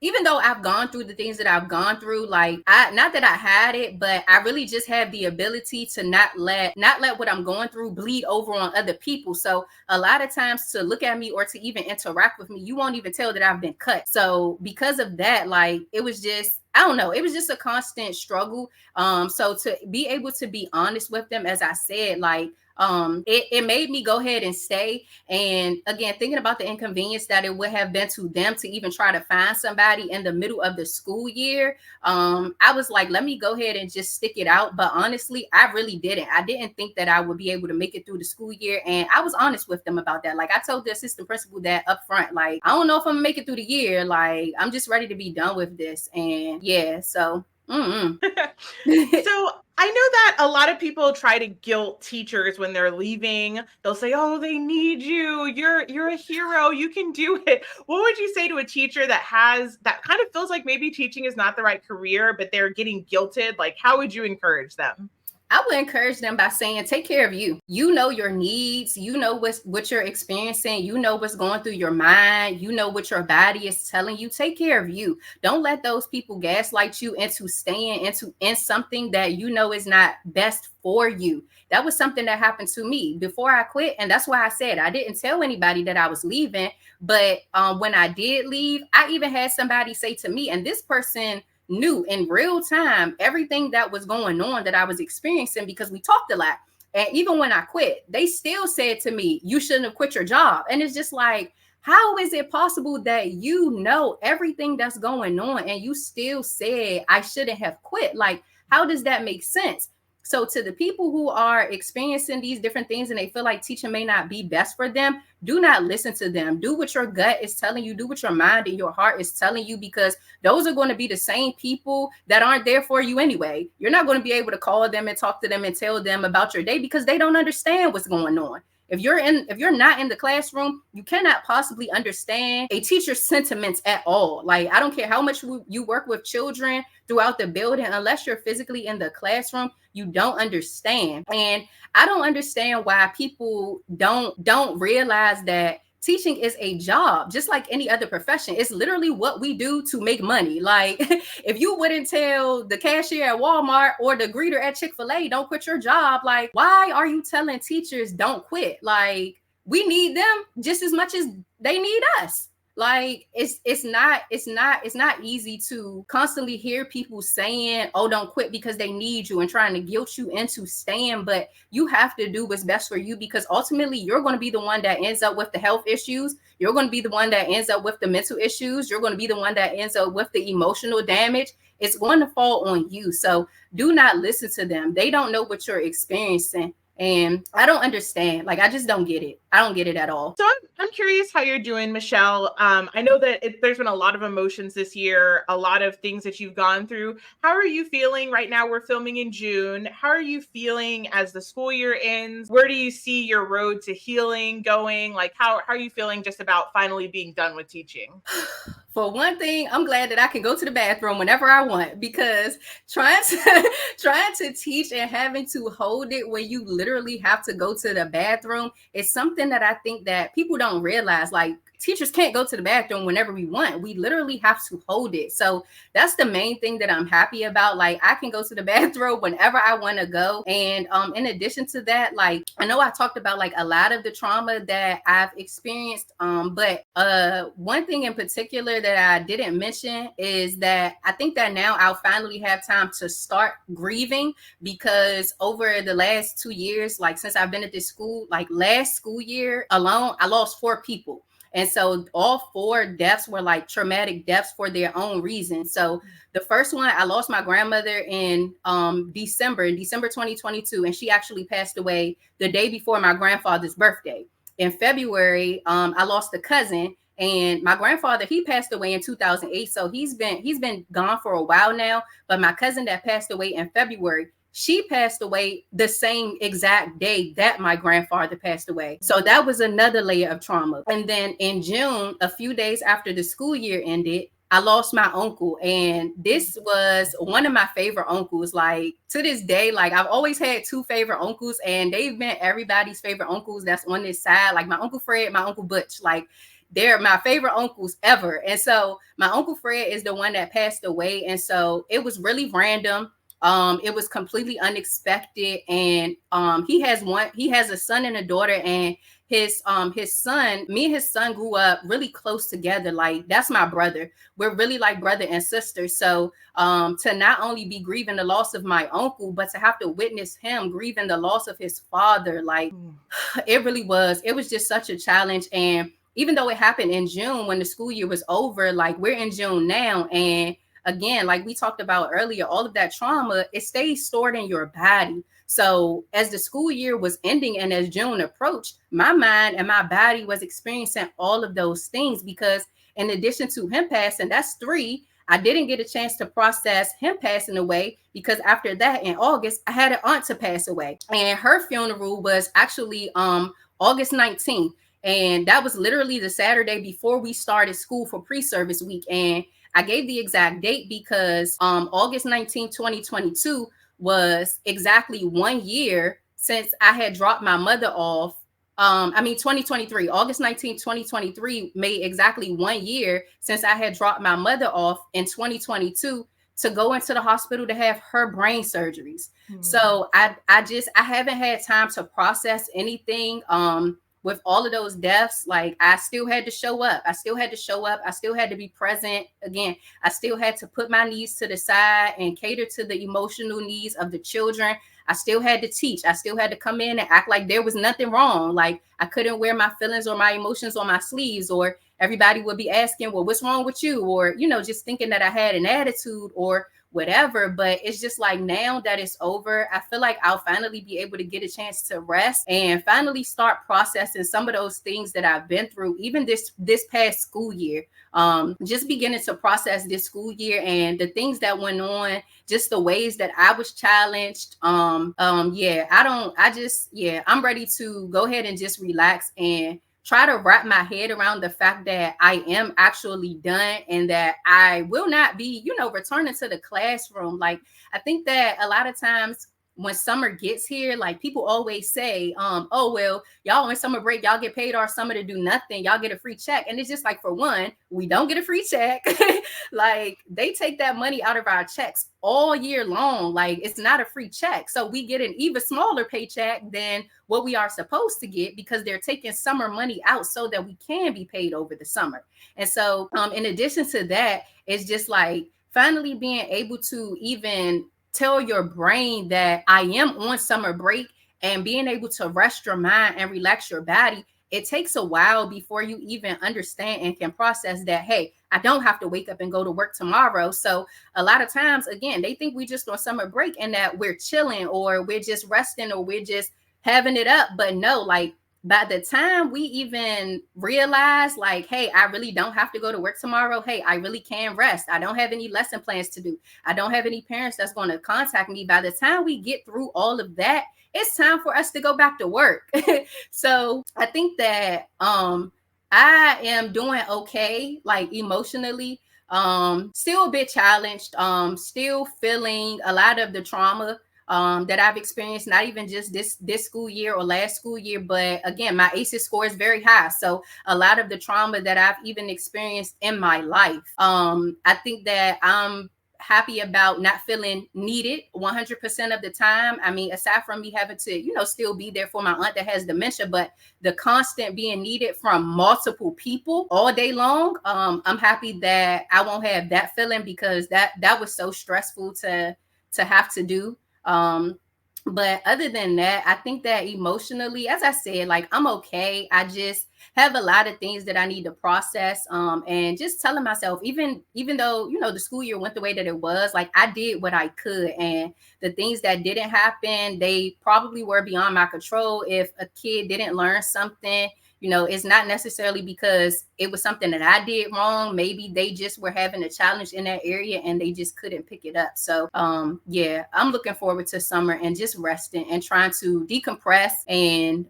S2: even though I've gone through the things that I've gone through, like not that I had it, but I really just have the ability to not let what I'm going through bleed over on other people. So a lot of times to look at me or to even interact with me, you won't even tell that I've been cut. So because of that, like it was just, I don't know, it was just a constant struggle. So to be able to be honest with them, as I said, like it made me go ahead and stay. And again, thinking about the inconvenience that it would have been to them to even try to find somebody in the middle of the school year, I was like, let me go ahead and just stick it out. But honestly, I really didn't. I didn't think that I would be able to make it through the school year. And I was honest with them about that. Like I told the assistant principal that up front, like, I don't know if I'm gonna make it through the year. Like, I'm just ready to be done with this. And yeah, so
S1: So I know that a lot of people try to guilt teachers when they're leaving. They'll say, "Oh, they need you. You're a hero. You can do it." What would you say to a teacher that kind of feels like maybe teaching is not the right career, but they're getting guilted? Like, how would you encourage them?
S2: I would encourage them by saying, take care of you. You know your needs. You know what you're experiencing. You know what's going through your mind. You know what your body is telling you. Take care of you. Don't let those people gaslight you into staying in something that you know is not best for you. That was something that happened to me before I quit. And that's why I said I didn't tell anybody that I was leaving. But when I did leave, I even had somebody say to me, and this person knew in real time everything that was going on that I was experiencing because we talked a lot. And even when I quit, they still said to me, you shouldn't have quit your job. And it's just like, how is it possible that you know everything that's going on and you still said I shouldn't have quit? Like, how does that make sense? So to the people who are experiencing these different things and they feel like teaching may not be best for them, do not listen to them. Do what your gut is telling you. Do what your mind and your heart is telling you, because those are going to be the same people that aren't there for you anyway. You're not going to be able to call them and talk to them and tell them about your day because they don't understand what's going on. If you're not in the classroom, you cannot possibly understand a teacher's sentiments at all. Like, I don't care how much you work with children throughout the building, unless you're physically in the classroom, you don't understand. And I don't understand why people don't realize that teaching is a job, just like any other profession. It's literally what we do to make money. Like, if you wouldn't tell the cashier at Walmart or the greeter at Chick-fil-A, don't quit your job, like, why are you telling teachers don't quit? Like, we need them just as much as they need us. Like, it's not easy to constantly hear people saying, oh, don't quit because they need you and trying to guilt you into staying. But you have to do what's best for you, because ultimately you're going to be the one that ends up with the health issues. You're going to be the one that ends up with the mental issues. You're going to be the one that ends up with the emotional damage. It's going to fall on you. So do not listen to them. They don't know what you're experiencing. And I don't understand. Like, I just don't get it. I don't get it at all.
S1: So I'm curious how you're doing, Michelle. I know that there's been a lot of emotions this year, a lot of things that you've gone through. How are you feeling right now? We're filming in June. How are you feeling as the school year ends? Where do you see your road to healing going? Like, how are you feeling just about finally being done with teaching?
S2: For one thing, I'm glad that I can go to the bathroom whenever I want, because trying to teach and having to hold it when you literally have to go to the bathroom is something that I think that people don't realize. Like, teachers can't go to the bathroom whenever we want. We literally have to hold it. So that's the main thing that I'm happy about. Like, I can go to the bathroom whenever I want to go. And in addition to that, like, I know I talked about like a lot of the trauma that I've experienced. But one thing in particular that I didn't mention is that I think that now I'll finally have time to start grieving, because over the last 2 years, like since I've been at this school, like last school year alone, I lost 4 people. And so all 4 deaths were like traumatic deaths for their own reasons. So the first one, I lost my grandmother in December 2022, and she actually passed away the day before my grandfather's birthday. In February, I lost a cousin, and my grandfather, he passed away in 2008. So he's been gone for a while now. But my cousin that passed away in February, she passed away the same exact day that my grandfather passed away. So that was another layer of trauma. And then in June, a few days after the school year ended, I lost my uncle. And this was one of my favorite uncles. Like, to this day, like, I've always had 2 favorite uncles, and they've been everybody's favorite uncles that's on this side. Like my Uncle Fred, my Uncle Butch, like, they're my favorite uncles ever. And so my Uncle Fred is the one that passed away. And so it was really random. It was completely unexpected. And he has a son and a daughter, and his son, me and his son grew up really close together. Like, that's my brother. We're really like brother and sister. So to not only be grieving the loss of my uncle, but to have to witness him grieving the loss of his father, like, it was just such a challenge. And even though it happened in June when the school year was over, like, we're in June now, and again, like we talked about earlier, all of that trauma, it stays stored in your body. So as the school year was ending and as June approached, my mind and my body was experiencing all of those things, because in addition to him passing, that's 3, I didn't get a chance to process him passing away because after that in August, I had an aunt to pass away. And her funeral was actually August 19th. And that was literally the Saturday before we started school for pre-service week. And I gave the exact date because August 19th, 2022 was exactly 1 year since I had dropped my mother off. 2023, August 19th, 2023 made exactly 1 year since I had dropped my mother off in 2022 to go into the hospital to have her brain surgeries. So I haven't had time to process anything. With all of those deaths, like I still had to show up. I still had to be present. Again, I still had to put my needs to the side and cater to the emotional needs of the children. I still had to teach. I still had to come in and act like there was nothing wrong. Like I couldn't wear my feelings or my emotions on my sleeves, or everybody would be asking, well, what's wrong with you? Or, just thinking that I had an attitude or whatever. But it's just like now that it's over, I feel like I'll finally be able to get a chance to rest and finally start processing some of those things that I've been through, even this past school year. Just beginning to process this school year and the things that went on, just the ways that I was challenged. I'm ready to go ahead and just relax and try to wrap my head around the fact that I am actually done and that I will not be, returning to the classroom. Like, I think that a lot of times when summer gets here, like people always say, oh, well, y'all on summer break, y'all get paid all summer to do nothing. Y'all get a free check. And it's just like, for one, we don't get a free check. Like they take that money out of our checks all year long. Like it's not a free check. So we get an even smaller paycheck than what we are supposed to get because they're taking summer money out so that we can be paid over the summer. And so in addition to that, it's just like finally being able to even tell your brain that I am on summer break and being able to rest your mind and relax your body. It takes a while before you even understand and can process that, hey, I don't have to wake up and go to work tomorrow. So a lot of times, again, they think we just on summer break and that we're chilling or we're just resting or we're just having it up. But no, like by the time we even realize like, hey, I really don't have to go to work tomorrow. Hey, I really can rest. I don't have any lesson plans to do. I don't have any parents that's going to contact me. By the time we get through all of that, it's time for us to go back to work. So I think that I am doing okay, like emotionally, still a bit challenged, still feeling a lot of the trauma that I've experienced, not even just this school year or last school year, but again, my ACEs score is very high. So a lot of the trauma that I've even experienced in my life, I think that I'm happy about not feeling needed 100% of the time. I mean, aside from me having to, still be there for my aunt that has dementia, but the constant being needed from multiple people all day long, I'm happy that I won't have that feeling because that was so stressful to have to do. But other than that, I think that emotionally, as I said, like I'm okay. I just have a lot of things that I need to process. And just telling myself, even though, the school year went the way that it was, like I did what I could. And the things that didn't happen, they probably were beyond my control. If a kid didn't learn something, it's not necessarily because it was something that I did wrong. Maybe they just were having a challenge in that area and they just couldn't pick it up. So, I'm looking forward to summer and just resting and trying to decompress and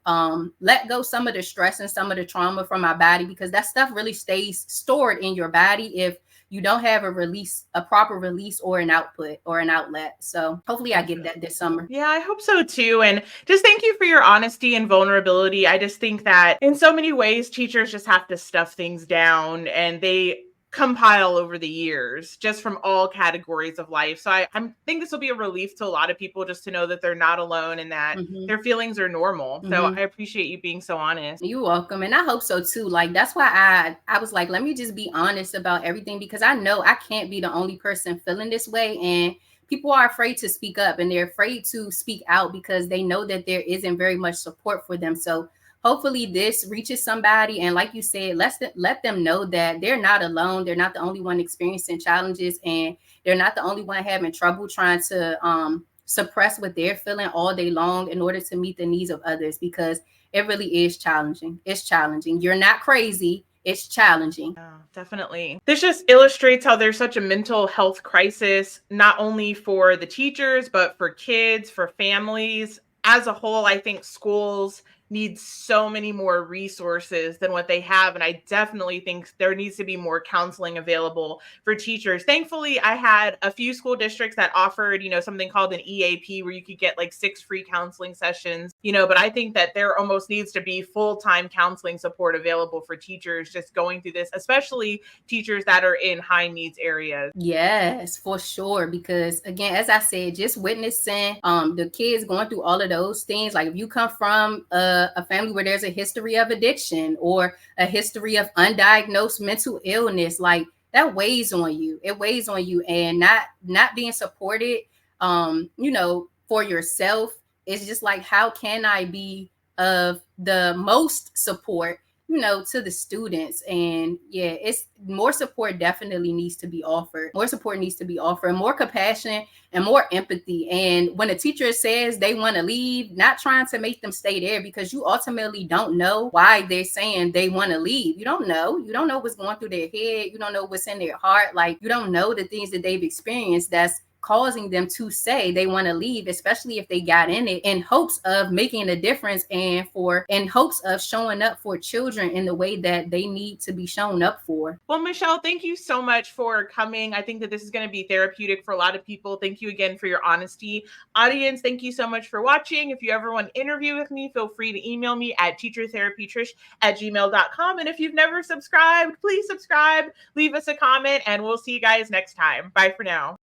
S2: let go some of the stress and some of the trauma from my body, because that stuff really stays stored in your body if you don't have a proper release or an output or an outlet. So hopefully I get that this summer.
S1: Yeah, I hope so too. And just thank you for your honesty and vulnerability. I just think that in so many ways, teachers just have to stuff things down and they compile over the years just from all categories of life. So I think this will be a relief to a lot of people just to know that they're not alone and that their feelings are normal. So I appreciate you being so honest.
S2: You're welcome. And I hope so too. Like, that's why I was like, let me just be honest about everything, because I know I can't be the only person feeling this way. And people are afraid to speak up and they're afraid to speak out because they know that there isn't very much support for them. So hopefully this reaches somebody. And like you said, let them know that they're not alone. They're not the only one experiencing challenges, and they're not the only one having trouble trying to suppress what they're feeling all day long in order to meet the needs of others, because it really is challenging. It's challenging. You're not crazy. it's challenging.
S1: Yeah, definitely. This just illustrates how there's such a mental health crisis, not only for the teachers, but for kids, for families. As a whole, I think schools need so many more resources than what they have. And I definitely think there needs to be more counseling available for teachers. Thankfully, I had a few school districts that offered, something called an EAP where you could get like 6 free counseling sessions, but I think that there almost needs to be full-time counseling support available for teachers just going through this, especially teachers that are in high needs areas.
S2: Yes, for sure. Because again, as I said, just witnessing the kids going through all of those things. Like if you come from a family where there's a history of addiction or a history of undiagnosed mental illness, like that weighs on you. It weighs on you, and not being supported, for yourself. It's just like, how can I be of the most support, to the students? And yeah, it's more support definitely needs to be offered. More support needs to be offered, more compassion and more empathy. And when a teacher says they want to leave, not trying to make them stay there, because you ultimately don't know why they're saying they want to leave. You don't know. You don't know what's going through their head. You don't know what's in their heart. Like, you don't know the things that they've experienced that's causing them to say they want to leave, especially if they got in it in hopes of making a difference and in hopes of showing up for children in the way that they need to be shown up for.
S1: Well, Michelle, thank you so much for coming. I think that this is going to be therapeutic for a lot of people. Thank you again for your honesty. Audience, thank you so much for watching. If you ever want to interview with me, feel free to email me at teachertherapytrish@gmail.com. And if you've never subscribed, please subscribe, leave us a comment, and we'll see you guys next time. Bye for now.